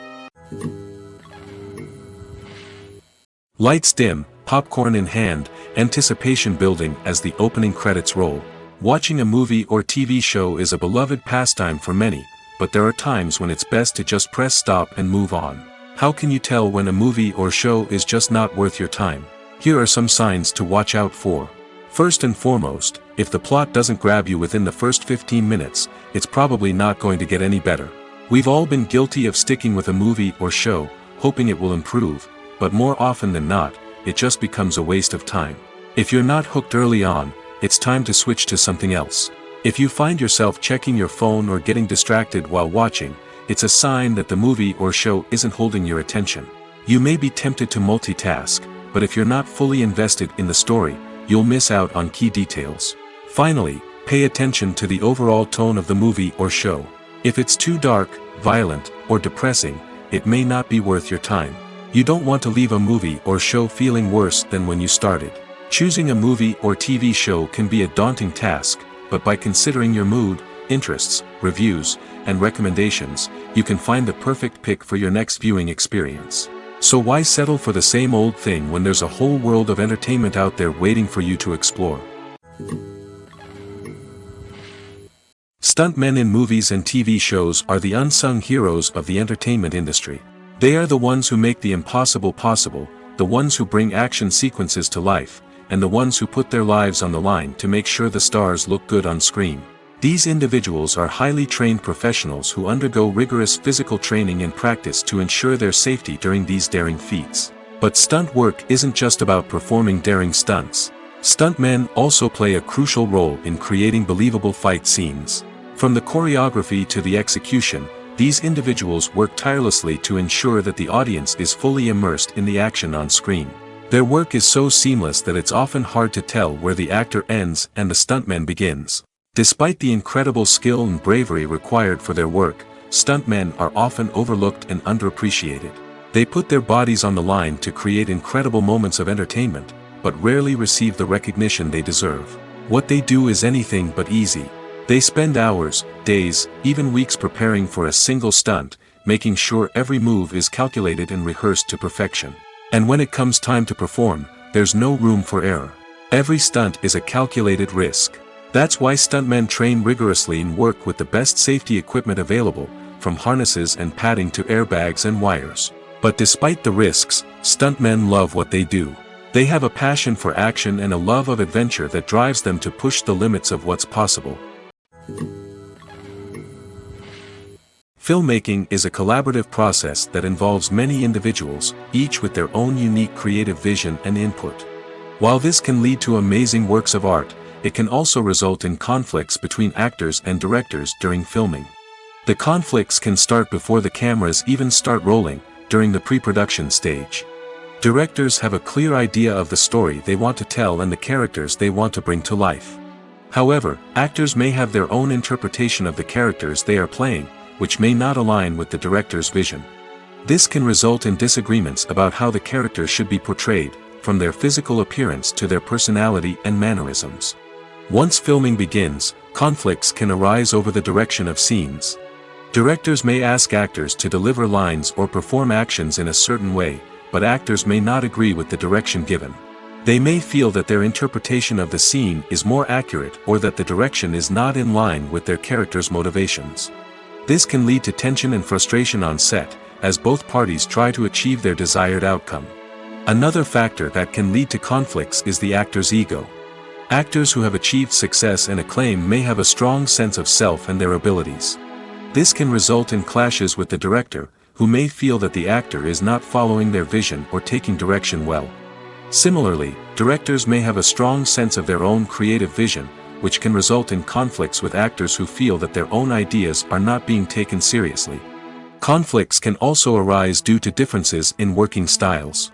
Lights dim, popcorn in hand, anticipation building as the opening credits roll. Watching a movie or TV show is a beloved pastime for many, but there are times when it's best to just press stop and move on. How can you tell when a movie or show is just not worth your time? Here are some signs to watch out for. First and foremost, if the plot doesn't grab you within the first 15 minutes, it's probably not going to get any better. We've all been guilty of sticking with a movie or show, hoping it will improve, but more often than not, it just becomes a waste of time. If you're not hooked early on, it's time to switch to something else. If you find yourself checking your phone or getting distracted while watching, it's a sign that the movie or show isn't holding your attention. You may be tempted to multitask, but if you're not fully invested in the story, you'll miss out on key details. Finally, pay attention to the overall tone of the movie or show. If it's too dark, violent, or depressing, it may not be worth your time. You don't want to leave a movie or show feeling worse than when you started. Choosing a movie or TV show can be a daunting task, but by considering your mood, interests, reviews, and recommendations, you can find the perfect pick for your next viewing experience. So why settle for the same old thing when there's a whole world of entertainment out there waiting for you to explore? Stuntmen in movies and TV shows are the unsung heroes of the entertainment industry. They are the ones who make the impossible possible, the ones who bring action sequences to life, and the ones who put their lives on the line to make sure the stars look good on screen. These individuals are highly trained professionals who undergo rigorous physical training and practice to ensure their safety during these daring feats. But stunt work isn't just about performing daring stunts. Stuntmen also play a crucial role in creating believable fight scenes. From the choreography to the execution, these individuals work tirelessly to ensure that the audience is fully immersed in the action on screen. Their work is so seamless that it's often hard to tell where the actor ends and the stuntman begins. Despite the incredible skill and bravery required for their work, stuntmen are often overlooked and underappreciated. They put their bodies on the line to create incredible moments of entertainment, but rarely receive the recognition they deserve. What they do is anything but easy. They spend hours, days, even weeks preparing for a single stunt, making sure every move is calculated and rehearsed to perfection. And when it comes time to perform, there's no room for error. Every stunt is a calculated risk. That's why stuntmen train rigorously and work with the best safety equipment available, from harnesses and padding to airbags and wires. But despite the risks, stuntmen love what they do. They have a passion for action and a love of adventure that drives them to push the limits of what's possible. Filmmaking is a collaborative process that involves many individuals, each with their own unique creative vision and input. While this can lead to amazing works of art, it can also result in conflicts between actors and directors during filming. The conflicts can start before the cameras even start rolling, during the pre-production stage. Directors have a clear idea of the story they want to tell and the characters they want to bring to life. However, actors may have their own interpretation of the characters they are playing, which may not align with the director's vision. This can result in disagreements about how the characters should be portrayed, from their physical appearance to their personality and mannerisms. Once filming begins, conflicts can arise over the direction of scenes. Directors may ask actors to deliver lines or perform actions in a certain way, but actors may not agree with the direction given. They may feel that their interpretation of the scene is more accurate or that the direction is not in line with their character's motivations. This can lead to tension and frustration on set, as both parties try to achieve their desired outcome. Another factor that can lead to conflicts is the actor's ego. Actors who have achieved success and acclaim may have a strong sense of self and their abilities. This can result in clashes with the director, who may feel that the actor is not following their vision or taking direction well. Similarly, directors may have a strong sense of their own creative vision, which can result in conflicts with actors who feel that their own ideas are not being taken seriously. Conflicts can also arise due to differences in working styles.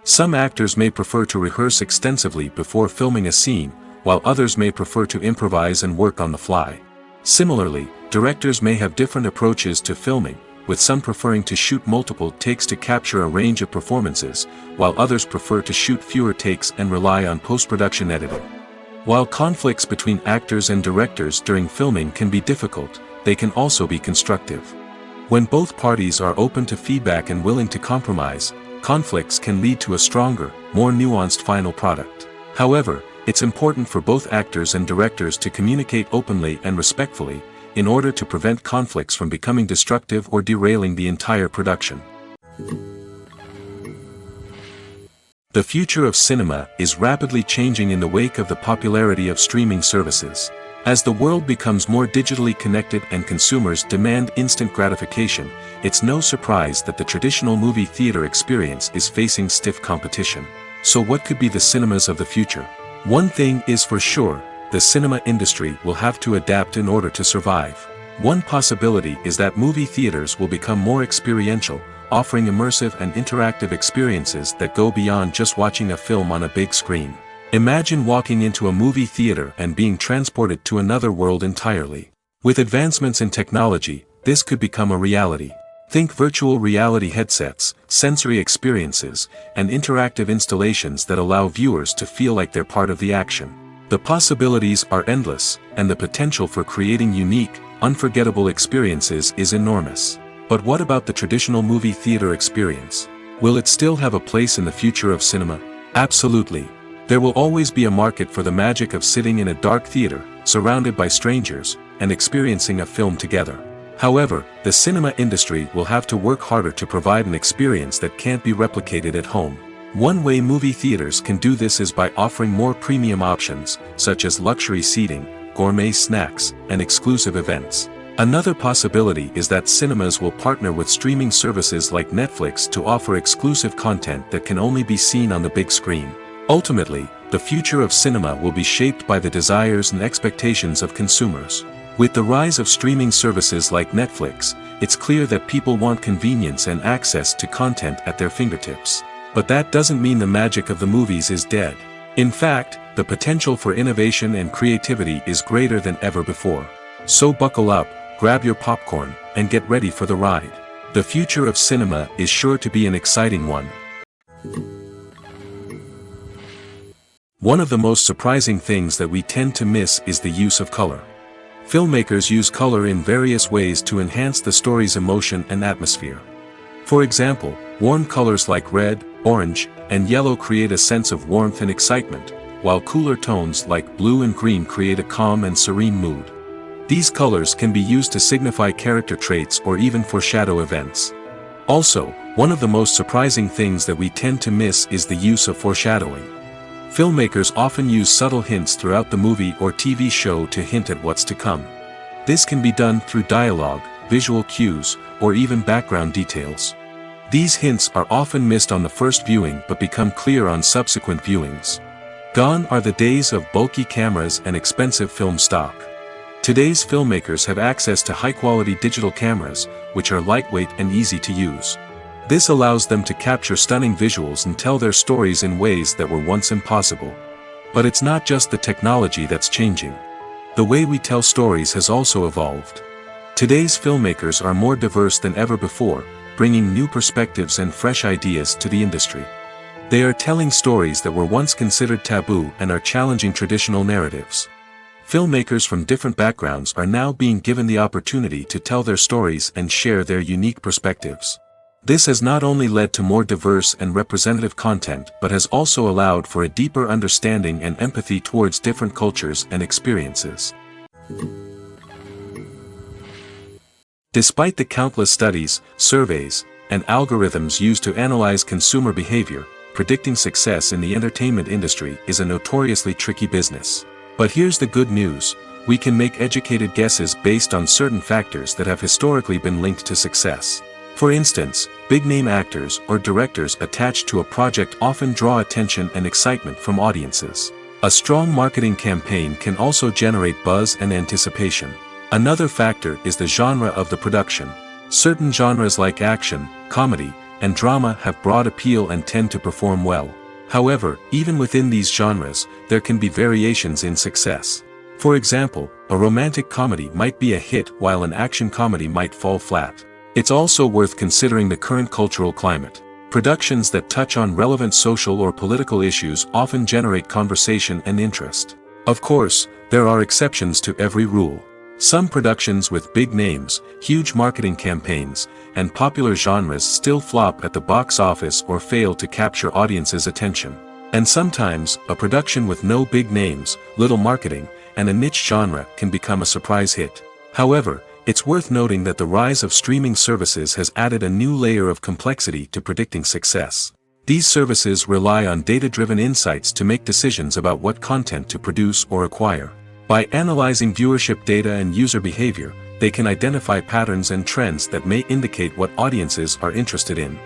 Some actors may prefer to rehearse extensively before filming a scene, while others may prefer to improvise and work on the fly. Similarly, directors may have different approaches to filming, with some preferring to shoot multiple takes to capture a range of performances, while others prefer to shoot fewer takes and rely on post-production editing. While conflicts between actors and directors during filming can be difficult, they can also be constructive. When both parties are open to feedback and willing to compromise, conflicts can lead to a stronger, more nuanced final product. However, It's important for both actors and directors to communicate openly and respectfully, in order to prevent conflicts from becoming destructive or derailing the entire production. The future of cinema is rapidly changing in the wake of the popularity of streaming services. As the world becomes more digitally connected and consumers demand instant gratification, it's no surprise that the traditional movie theater experience is facing stiff competition. So what could be the cinemas of the future? One thing is for sure, the cinema industry will have to adapt in order to survive. One possibility is that movie theaters will become more experiential, offering immersive and interactive experiences that go beyond just watching a film on a big screen. Imagine walking into a movie theater and being transported to another world entirely. With advancements in technology, this could become a reality. Think virtual reality headsets, sensory experiences, and interactive installations that allow viewers to feel like they're part of the action. The possibilities are endless, and the potential for creating unique, unforgettable experiences is enormous. But what about the traditional movie theater experience? Will it still have a place in the future of cinema? Absolutely. There will always be a market for the magic of sitting in a dark theater, surrounded by strangers, and experiencing a film together. However, the cinema industry will have to work harder to provide an experience that can't be replicated at home. One way movie theaters can do this is by offering more premium options, such as luxury seating, gourmet snacks, and exclusive events. Another possibility is that cinemas will partner with streaming services like Netflix to offer exclusive content that can only be seen on the big screen. Ultimately, the future of cinema will be shaped by the desires and expectations of consumers. With the rise of streaming services like Netflix, it's clear that people want convenience and access to content at their fingertips. But that doesn't mean the magic of the movies is dead. In fact, the potential for innovation and creativity is greater than ever before. So buckle up, grab your popcorn, and get ready for the ride. The future of cinema is sure to be an exciting one. One of the most surprising things that we tend to miss is the use of color. Filmmakers use color in various ways to enhance the story's emotion and atmosphere. For example, warm colors like red, orange, and yellow create a sense of warmth and excitement, while cooler tones like blue and green create a calm and serene mood. These colors can be used to signify character traits or even foreshadow events. Also, one of the most surprising things that we tend to miss is the use of foreshadowing. Filmmakers often use subtle hints throughout the movie or TV show to hint at what's to come. This can be done through dialogue, visual cues, or even background details. These hints are often missed on the first viewing but become clear on subsequent viewings. Gone are the days of bulky cameras and expensive film stock. Today's filmmakers have access to high-quality digital cameras, which are lightweight and easy to use. This allows them to capture stunning visuals and tell their stories in ways that were once impossible. But it's not just the technology that's changing. The way we tell stories has also evolved. Today's filmmakers are more diverse than ever before, bringing new perspectives and fresh ideas to the industry. They are telling stories that were once considered taboo and are challenging traditional narratives. Filmmakers from different backgrounds are now being given the opportunity to tell their stories and share their unique perspectives. This has not only led to more diverse and representative content but has also allowed for a deeper understanding and empathy towards different cultures and experiences. Despite the countless studies, surveys, and algorithms used to analyze consumer behavior, predicting success in the entertainment industry is a notoriously tricky business. But here's the good news: we can make educated guesses based on certain factors that have historically been linked to success. For instance, big-name actors or directors attached to a project often draw attention and excitement from audiences. A strong marketing campaign can also generate buzz and anticipation. Another factor is the genre of the production. Certain genres like action, comedy, and drama have broad appeal and tend to perform well. However, even within these genres, there can be variations in success. For example, a romantic comedy might be a hit while an action comedy might fall flat. It's also worth considering the current cultural climate. Productions that touch on relevant social or political issues often generate conversation and interest. Of course, there are exceptions to every rule. Some productions with big names, huge marketing campaigns, and popular genres still flop at the box office or fail to capture audiences' attention. And sometimes, a production with no big names, little marketing, and a niche genre can become a surprise hit. However, it's worth noting that the rise of streaming services has added a new layer of complexity to predicting success. These services rely on data-driven insights to make decisions about what content to produce or acquire. By analyzing viewership data and user behavior, they can identify patterns and trends that may indicate what audiences are interested in.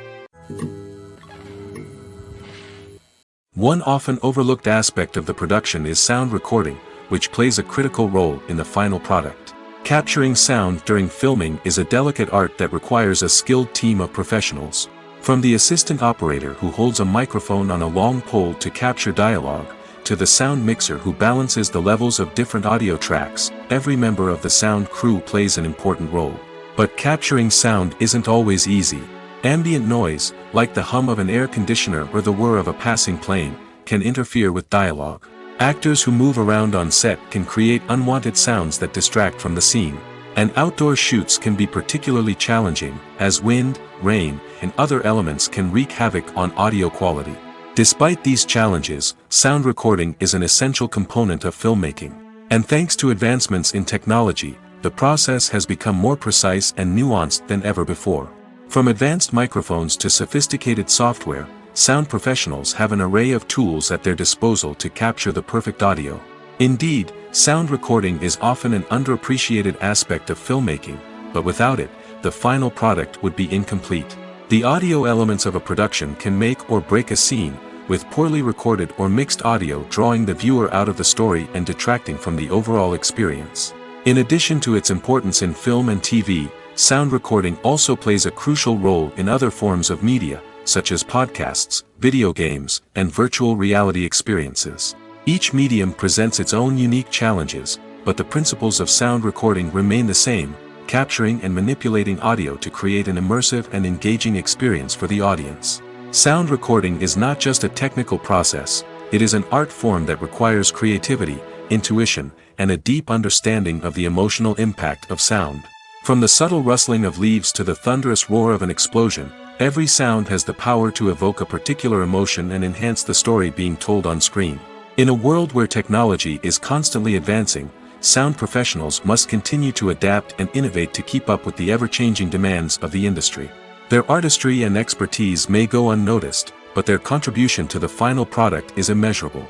One often overlooked aspect of the production is sound recording, which plays a critical role in the final product. Capturing sound during filming is a delicate art that requires a skilled team of professionals. From the assistant operator who holds a microphone on a long pole to capture dialogue, to the sound mixer who balances the levels of different audio tracks, every member of the sound crew plays an important role. But capturing sound isn't always easy. Ambient noise, like the hum of an air conditioner or the whir of a passing plane, can interfere with dialogue. Actors who move around on set can create unwanted sounds that distract from the scene. And outdoor shoots can be particularly challenging, as wind, rain, and other elements can wreak havoc on audio quality. Despite these challenges, sound recording is an essential component of filmmaking. And thanks to advancements in technology, the process has become more precise and nuanced than ever before. From advanced microphones to sophisticated software, sound professionals have an array of tools at their disposal to capture the perfect audio. Indeed, sound recording is often an underappreciated aspect of filmmaking, but without it, the final product would be incomplete. The audio elements of a production can make or break a scene, with poorly recorded or mixed audio drawing the viewer out of the story and detracting from the overall experience. In addition to its importance in film and TV, sound recording also plays a crucial role in other forms of media, such as podcasts, video games, and virtual reality experiences. Each medium presents its own unique challenges, but the principles of sound recording remain the same, capturing and manipulating audio to create an immersive and engaging experience for the audience. Sound recording is not just a technical process, it is an art form that requires creativity, intuition, and a deep understanding of the emotional impact of sound. From the subtle rustling of leaves to the thunderous roar of an explosion, every sound has the power to evoke a particular emotion and enhance the story being told on screen. In a world where technology is constantly advancing, sound professionals must continue to adapt and innovate to keep up with the ever-changing demands of the industry. Their artistry and expertise may go unnoticed, but their contribution to the final product is immeasurable.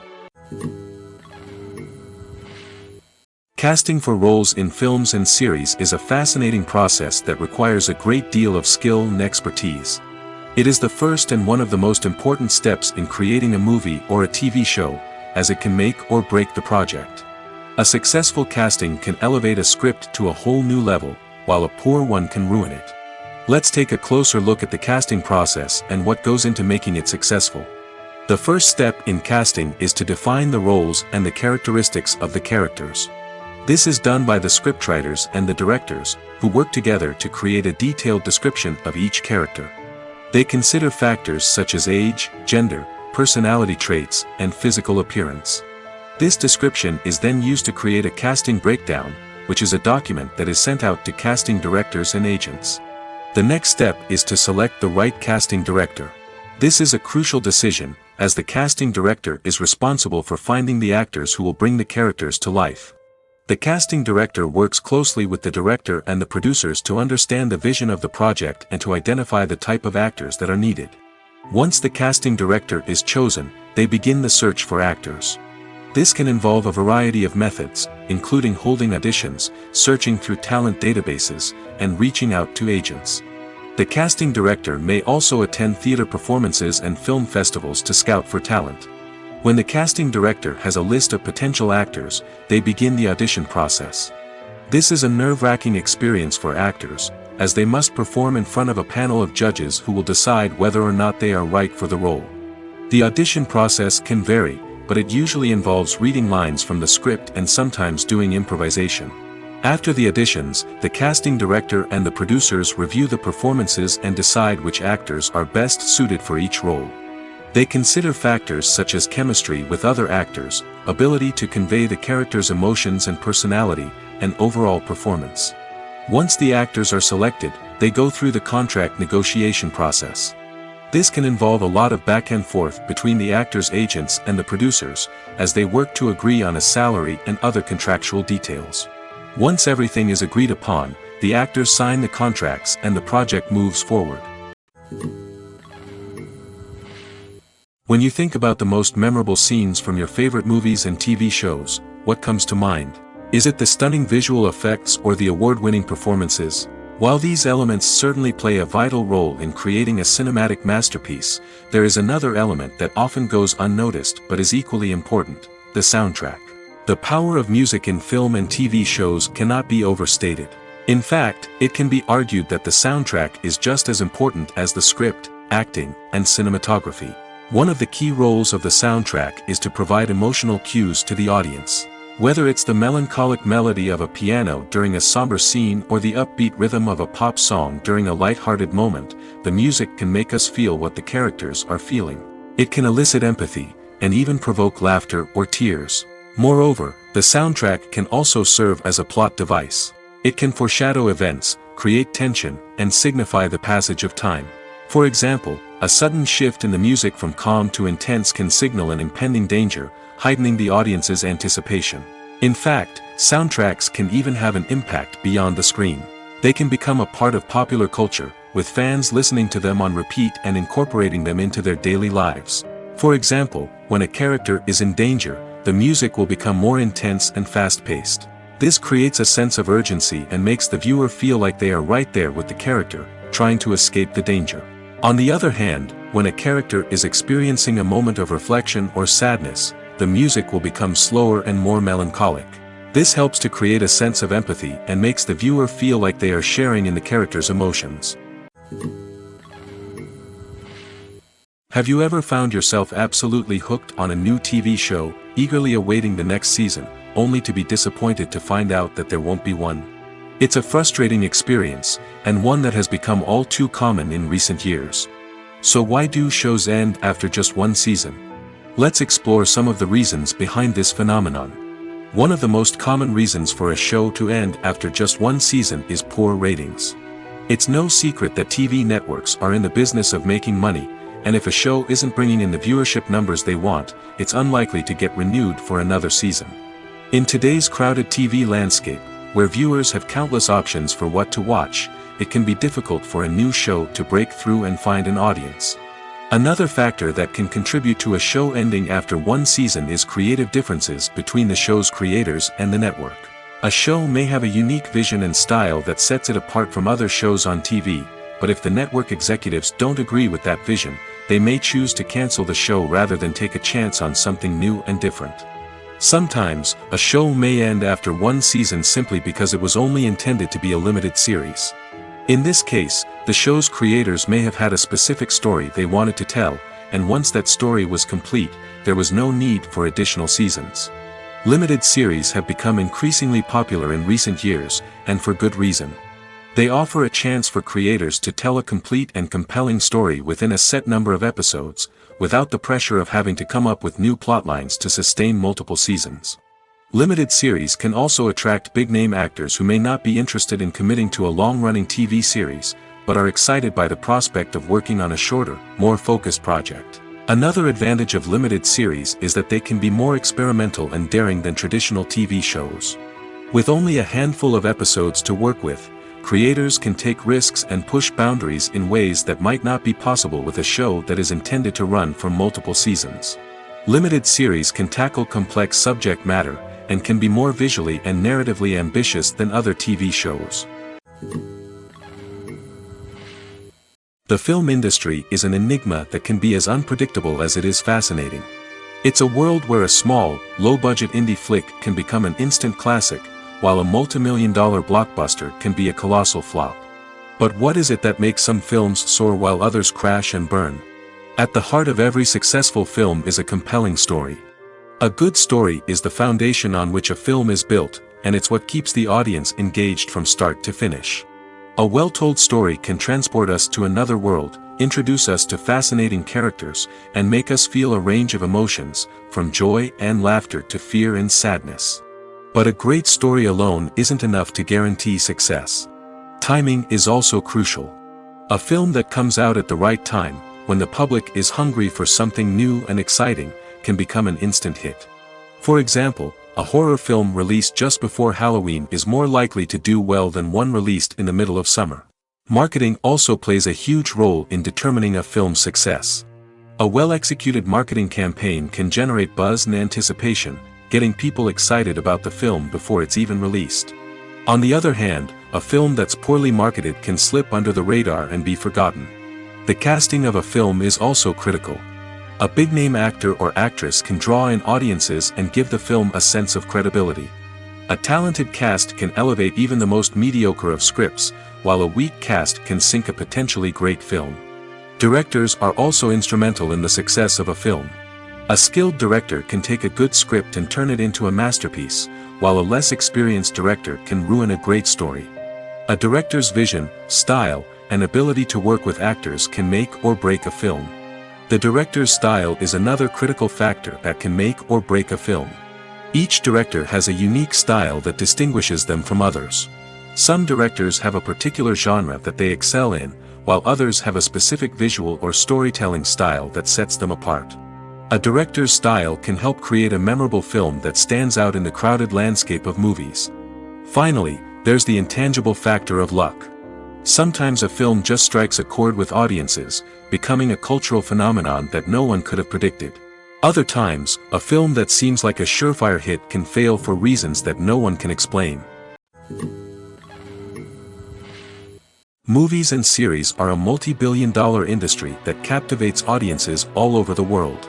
Casting for roles in films and series is a fascinating process that requires a great deal of skill and expertise. It is the first and one of the most important steps in creating a movie or a TV show, as it can make or break the project. A successful casting can elevate a script to a whole new level, while a poor one can ruin it. Let's take a closer look at the casting process and what goes into making it successful. The first step in casting is to define the roles and the characteristics of the characters. This is done by the scriptwriters and the directors, who work together to create a detailed description of each character. They consider factors such as age, gender, personality traits, and physical appearance. This description is then used to create a casting breakdown, which is a document that is sent out to casting directors and agents. The next step is to select the right casting director. This is a crucial decision, as the casting director is responsible for finding the actors who will bring the characters to life. The casting director works closely with the director and the producers to understand the vision of the project and to identify the type of actors that are needed. Once the casting director is chosen, they begin the search for actors. This can involve a variety of methods, including holding auditions, searching through talent databases, and reaching out to agents. The casting director may also attend theater performances and film festivals to scout for talent. When the casting director has a list of potential actors, they begin the audition process. This is a nerve-wracking experience for actors, as they must perform in front of a panel of judges who will decide whether or not they are right for the role. The audition process can vary, but it usually involves reading lines from the script and sometimes doing improvisation. After the auditions, the casting director and the producers review the performances and decide which actors are best suited for each role. They consider factors such as chemistry with other actors, ability to convey the character's emotions and personality, and overall performance. Once the actors are selected, they go through the contract negotiation process. This can involve a lot of back and forth between the actors' agents and the producers, as they work to agree on a salary and other contractual details. Once everything is agreed upon, the actors sign the contracts and the project moves forward. When you think about the most memorable scenes from your favorite movies and TV shows, what comes to mind? Is it the stunning visual effects or the award-winning performances? While these elements certainly play a vital role in creating a cinematic masterpiece, there is another element that often goes unnoticed but is equally important: the soundtrack. The power of music in film and TV shows cannot be overstated. In fact, it can be argued that the soundtrack is just as important as the script, acting, and cinematography. One of the key roles of the soundtrack is to provide emotional cues to the audience. Whether it's the melancholic melody of a piano during a somber scene or the upbeat rhythm of a pop song during a light-hearted moment, the music can make us feel what the characters are feeling. It can elicit empathy, and even provoke laughter or tears. Moreover, the soundtrack can also serve as a plot device. It can foreshadow events, create tension, and signify the passage of time. For example, a sudden shift in the music from calm to intense can signal an impending danger, heightening the audience's anticipation. In fact, soundtracks can even have an impact beyond the screen. They can become a part of popular culture, with fans listening to them on repeat and incorporating them into their daily lives. For example, when a character is in danger, the music will become more intense and fast-paced. This creates a sense of urgency and makes the viewer feel like they are right there with the character, trying to escape the danger. On the other hand, when a character is experiencing a moment of reflection or sadness, the music will become slower and more melancholic. This helps to create a sense of empathy and makes the viewer feel like they are sharing in the character's emotions. Have you ever found yourself absolutely hooked on a new TV show, eagerly awaiting the next season, only to be disappointed to find out that there won't be one? It's a frustrating experience, and one that has become all too common in recent years. So why do shows end after just one season? Let's explore some of the reasons behind this phenomenon. One of the most common reasons for a show to end after just one season is poor ratings. It's no secret that TV networks are in the business of making money, and if a show isn't bringing in the viewership numbers they want, it's unlikely to get renewed for another season. In today's crowded TV landscape, where viewers have countless options for what to watch, it can be difficult for a new show to break through and find an audience. Another factor that can contribute to a show ending after one season is creative differences between the show's creators and the network. A show may have a unique vision and style that sets it apart from other shows on TV, but if the network executives don't agree with that vision, they may choose to cancel the show rather than take a chance on something new and different. Sometimes, a show may end after one season simply because it was only intended to be a limited series. In this case, the show's creators may have had a specific story they wanted to tell, and once that story was complete, there was no need for additional seasons. Limited series have become increasingly popular in recent years, and for good reason. They offer a chance for creators to tell a complete and compelling story within a set number of episodes, without the pressure of having to come up with new plotlines to sustain multiple seasons. Limited series can also attract big-name actors who may not be interested in committing to a long-running TV series, but are excited by the prospect of working on a shorter, more focused project. Another advantage of limited series is that they can be more experimental and daring than traditional TV shows. With only a handful of episodes to work with, creators can take risks and push boundaries in ways that might not be possible with a show that is intended to run for multiple seasons. Limited series can tackle complex subject matter, and can be more visually and narratively ambitious than other TV shows. The film industry is an enigma that can be as unpredictable as it is fascinating. It's a world where a small, low-budget indie flick can become an instant classic, while a multi-million-dollar blockbuster can be a colossal flop. But what is it that makes some films soar while others crash and burn? At the heart of every successful film is a compelling story. A good story is the foundation on which a film is built, and it's what keeps the audience engaged from start to finish. A well-told story can transport us to another world, introduce us to fascinating characters, and make us feel a range of emotions, from joy and laughter to fear and sadness. But a great story alone isn't enough to guarantee success. Timing is also crucial. A film that comes out at the right time, when the public is hungry for something new and exciting, can become an instant hit. For example, a horror film released just before Halloween is more likely to do well than one released in the middle of summer. Marketing also plays a huge role in determining a film's success. A well-executed marketing campaign can generate buzz and anticipation, getting people excited about the film before it's even released. On the other hand, a film that's poorly marketed can slip under the radar and be forgotten. The casting of a film is also critical. A big-name actor or actress can draw in audiences and give the film a sense of credibility. A talented cast can elevate even the most mediocre of scripts, while a weak cast can sink a potentially great film. Directors are also instrumental in the success of a film. A skilled director can take a good script and turn it into a masterpiece, while a less experienced director can ruin a great story. A director's vision, style, and ability to work with actors can make or break a film. The director's style is another critical factor that can make or break a film. Each director has a unique style that distinguishes them from others. Some directors have a particular genre that they excel in, while others have a specific visual or storytelling style that sets them apart. A director's style can help create a memorable film that stands out in the crowded landscape of movies. Finally, there's the intangible factor of luck. Sometimes a film just strikes a chord with audiences, becoming a cultural phenomenon that no one could have predicted. Other times, a film that seems like a surefire hit can fail for reasons that no one can explain. Movies and series are a multi-billion-dollar industry that captivates audiences all over the world.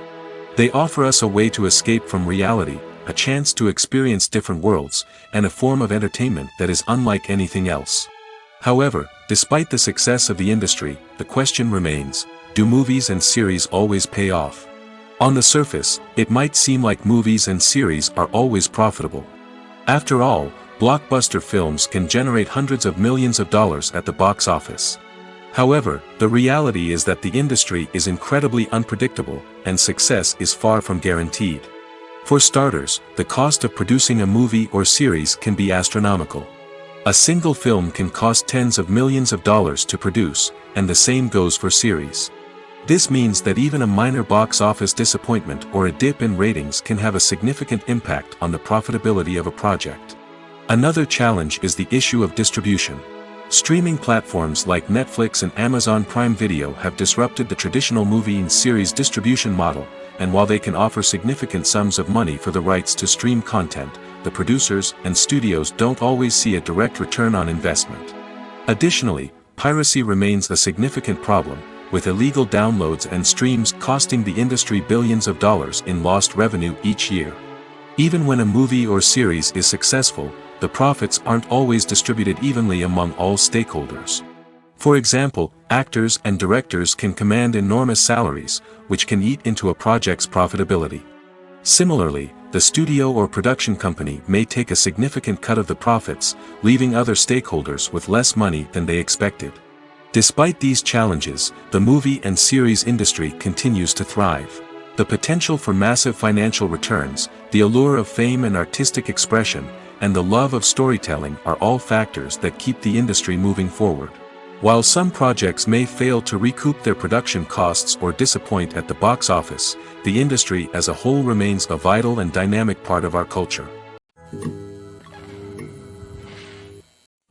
They offer us a way to escape from reality, a chance to experience different worlds, and a form of entertainment that is unlike anything else. However, despite the success of the industry, the question remains, do movies and series always pay off? On the surface, it might seem like movies and series are always profitable. After all, blockbuster films can generate hundreds of millions of dollars at the box office. However, the reality is that the industry is incredibly unpredictable, and success is far from guaranteed. For starters, the cost of producing a movie or series can be astronomical. A single film can cost tens of millions of dollars to produce, and the same goes for series. This means that even a minor box office disappointment or a dip in ratings can have a significant impact on the profitability of a project. Another challenge is the issue of distribution. Streaming platforms like Netflix and Amazon Prime Video have disrupted the traditional movie and series distribution model, and while they can offer significant sums of money for the rights to stream content, the producers and studios don't always see a direct return on investment. Additionally, piracy remains a significant problem, with illegal downloads and streams costing the industry billions of dollars in lost revenue each year. Even when a movie or series is successful, the profits aren't always distributed evenly among all stakeholders. For example, actors and directors can command enormous salaries, which can eat into a project's profitability. Similarly, the studio or production company may take a significant cut of the profits, leaving other stakeholders with less money than they expected. Despite these challenges, the movie and series industry continues to thrive. The potential for massive financial returns, the allure of fame and artistic expression, and the love of storytelling are all factors that keep the industry moving forward. While some projects may fail to recoup their production costs or disappoint at the box office, the industry as a whole remains a vital and dynamic part of our culture.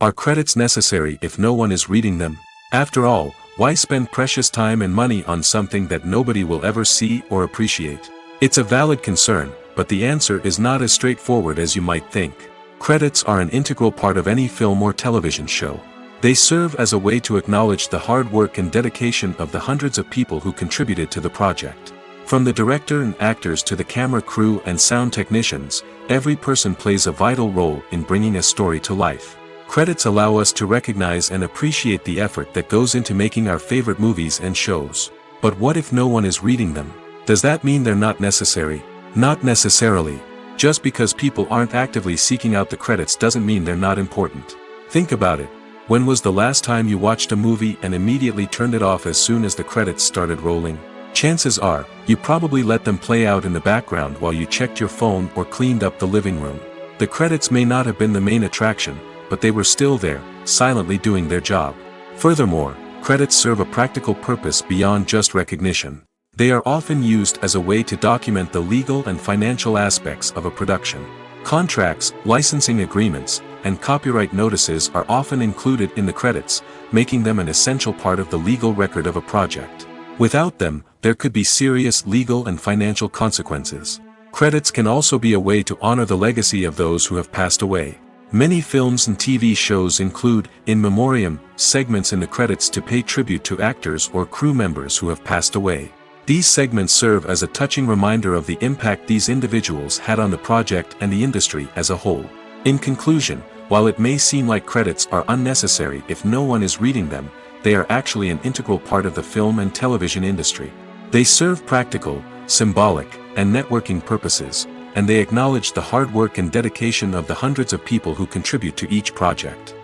Are credits necessary if no one is reading them? After all, why spend precious time and money on something that nobody will ever see or appreciate? It's a valid concern, but the answer is not as straightforward as you might think. Credits are an integral part of any film or television show. They serve as a way to acknowledge the hard work and dedication of the hundreds of people who contributed to the project. From the director and actors to the camera crew and sound technicians, every person plays a vital role in bringing a story to life. Credits allow us to recognize and appreciate the effort that goes into making our favorite movies and shows. But what if no one is reading them? Does that mean they're not necessary? Not necessarily. Just because people aren't actively seeking out the credits doesn't mean they're not important. Think about it. When was the last time you watched a movie and immediately turned it off as soon as the credits started rolling? Chances are, you probably let them play out in the background while you checked your phone or cleaned up the living room. The credits may not have been the main attraction, but they were still there, silently doing their job. Furthermore, credits serve a practical purpose beyond just recognition. They are often used as a way to document the legal and financial aspects of a production. Contracts, licensing agreements, and copyright notices are often included in the credits, making them an essential part of the legal record of a project. Without them, there could be serious legal and financial consequences. Credits can also be a way to honor the legacy of those who have passed away. Many films and TV shows include, in memoriam, segments in the credits to pay tribute to actors or crew members who have passed away. These segments serve as a touching reminder of the impact these individuals had on the project and the industry as a whole. In conclusion, while it may seem like credits are unnecessary if no one is reading them, they are actually an integral part of the film and television industry. They serve practical, symbolic, and networking purposes, and they acknowledge the hard work and dedication of the hundreds of people who contribute to each project.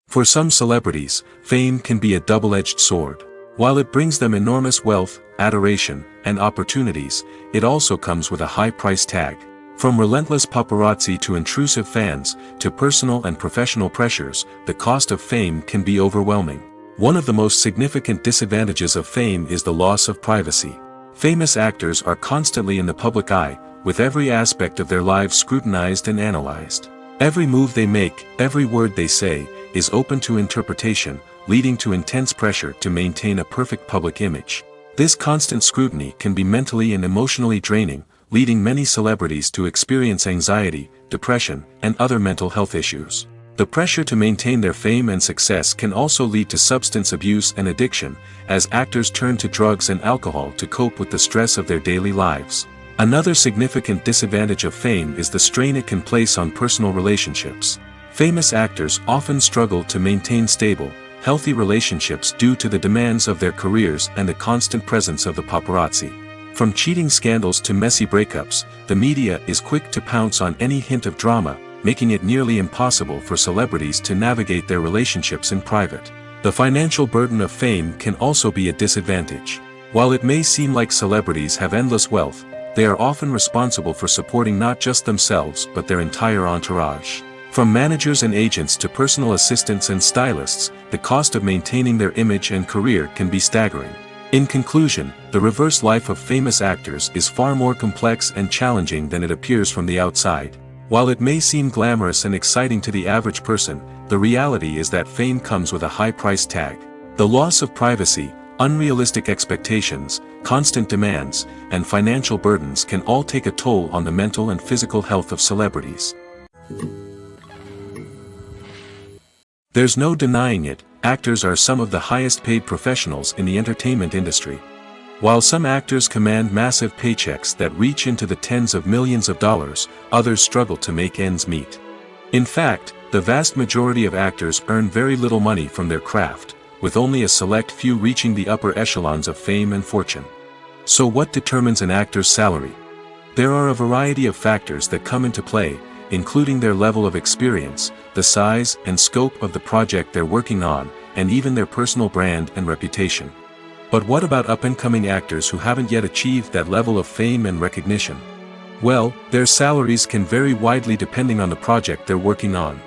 For some celebrities, fame can be a double-edged sword. While it brings them enormous wealth, adoration, and opportunities, it also comes with a high price tag. From relentless paparazzi to intrusive fans, to personal and professional pressures, the cost of fame can be overwhelming. One of the most significant disadvantages of fame is the loss of privacy. Famous actors are constantly in the public eye, with every aspect of their lives scrutinized and analyzed. Every move they make, every word they say, is open to interpretation, leading to intense pressure to maintain a perfect public image. This constant scrutiny can be mentally and emotionally draining, leading many celebrities to experience anxiety, depression, and other mental health issues. The pressure to maintain their fame and success can also lead to substance abuse and addiction, as actors turn to drugs and alcohol to cope with the stress of their daily lives. Another significant disadvantage of fame is the strain it can place on personal relationships. Famous actors often struggle to maintain stable, healthy relationships due to the demands of their careers and the constant presence of the paparazzi. From cheating scandals to messy breakups, the media is quick to pounce on any hint of drama, making it nearly impossible for celebrities to navigate their relationships in private. The financial burden of fame can also be a disadvantage. While it may seem like celebrities have endless wealth, they are often responsible for supporting not just themselves but their entire entourage. From managers and agents to personal assistants and stylists, the cost of maintaining their image and career can be staggering. In conclusion, the reverse life of famous actors is far more complex and challenging than it appears from the outside. While it may seem glamorous and exciting to the average person, the reality is that fame comes with a high price tag. The loss of privacy, unrealistic expectations, constant demands, and financial burdens can all take a toll on the mental and physical health of celebrities. There's no denying it, actors are some of the highest paid professionals in the entertainment industry. While some actors command massive paychecks that reach into the tens of millions of dollars, others struggle to make ends meet. In fact, the vast majority of actors earn very little money from their craft, with only a select few reaching the upper echelons of fame and fortune. So what determines an actor's salary? There are a variety of factors that come into play, including their level of experience, the size and scope of the project they're working on, and even their personal brand and reputation. But what about up-and-coming actors who haven't yet achieved that level of fame and recognition? Well, their salaries can vary widely depending on the project they're working on.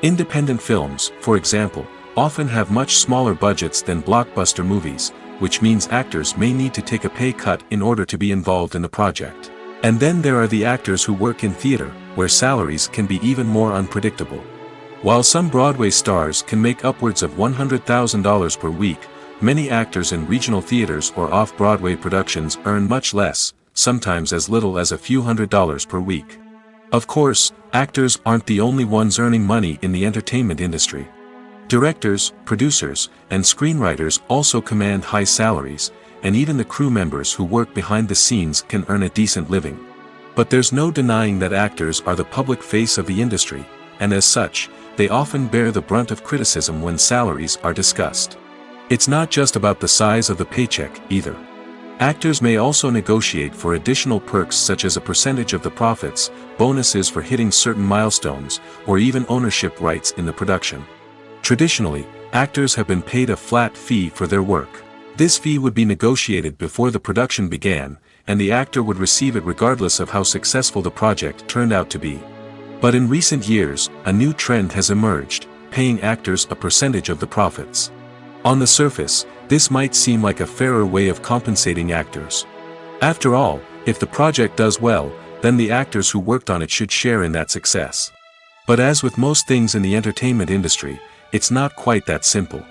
Independent films, for example, often have much smaller budgets than blockbuster movies, which means actors may need to take a pay cut in order to be involved in the project. And then there are the actors who work in theater, where salaries can be even more unpredictable. While some Broadway stars can make upwards of $100,000 per week, many actors in regional theaters or off-Broadway productions earn much less, sometimes as little as a few $100s per week. Of course, actors aren't the only ones earning money in the entertainment industry. Directors, producers, and screenwriters also command high salaries, and even the crew members who work behind the scenes can earn a decent living. But there's no denying that actors are the public face of the industry, and as such, they often bear the brunt of criticism when salaries are discussed. It's not just about the size of the paycheck, either. Actors may also negotiate for additional perks such as a percentage of the profits, bonuses for hitting certain milestones, or even ownership rights in the production. Traditionally, actors have been paid a flat fee for their work. This fee would be negotiated before the production began, and the actor would receive it regardless of how successful the project turned out to be. But in recent years, a new trend has emerged. paying actors a percentage of the profits. On the surface, this might seem like a fairer way of compensating actors. After all, if the project does well, then the actors who worked on it should share in that success. But as with most things in the entertainment industry, it's not quite that simple.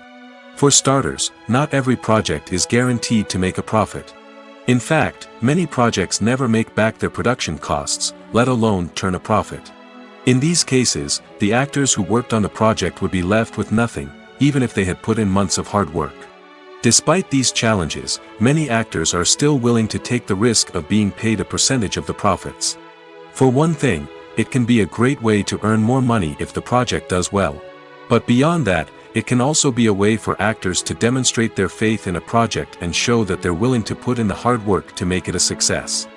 For starters, not every project is guaranteed to make a profit. In fact, many projects never make back their production costs, let alone turn a profit. In these cases, the actors who worked on the project would be left with nothing, even if they had put in months of hard work. Despite these challenges, many actors are still willing to take the risk of being paid a percentage of the profits. For one thing, it can be a great way to earn more money if the project does well. But beyond that, it can also be a way for actors to demonstrate their faith in a project and show that they're willing to put in the hard work to make it a success.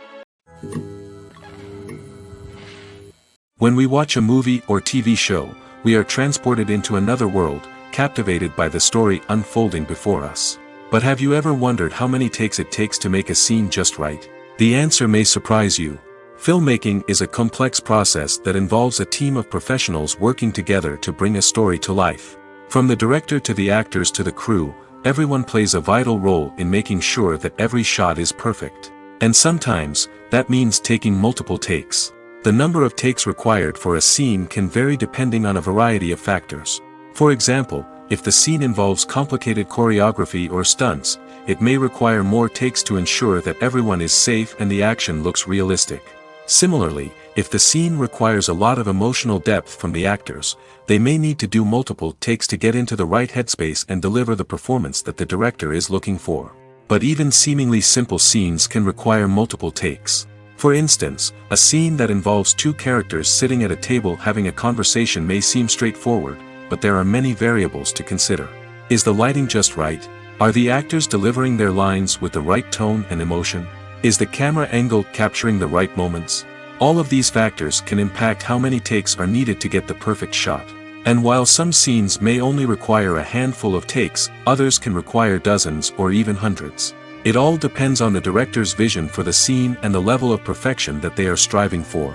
When we watch a movie or TV show, we are transported into another world, captivated by the story unfolding before us. But have you ever wondered how many takes it takes to make a scene just right? The answer may surprise you. Filmmaking is a complex process that involves a team of professionals working together to bring a story to life. From the director to the actors to the crew, everyone plays a vital role in making sure that every shot is perfect. And sometimes, that means taking multiple takes. The number of takes required for a scene can vary depending on a variety of factors. For example, if the scene involves complicated choreography or stunts, it may require more takes to ensure that everyone is safe and the action looks realistic. Similarly, if the scene requires a lot of emotional depth from the actors, they may need to do multiple takes to get into the right headspace and deliver the performance that the director is looking for. But even seemingly simple scenes can require multiple takes. For instance, a scene that involves two characters sitting at a table having a conversation may seem straightforward, but there are many variables to consider. Is the lighting just right? Are the actors delivering their lines with the right tone and emotion? Is the camera angle capturing the right moments? All of these factors can impact how many takes are needed to get the perfect shot. And while some scenes may only require a handful of takes, others can require dozens or even hundreds. It all depends on the director's vision for the scene and the level of perfection that they are striving for.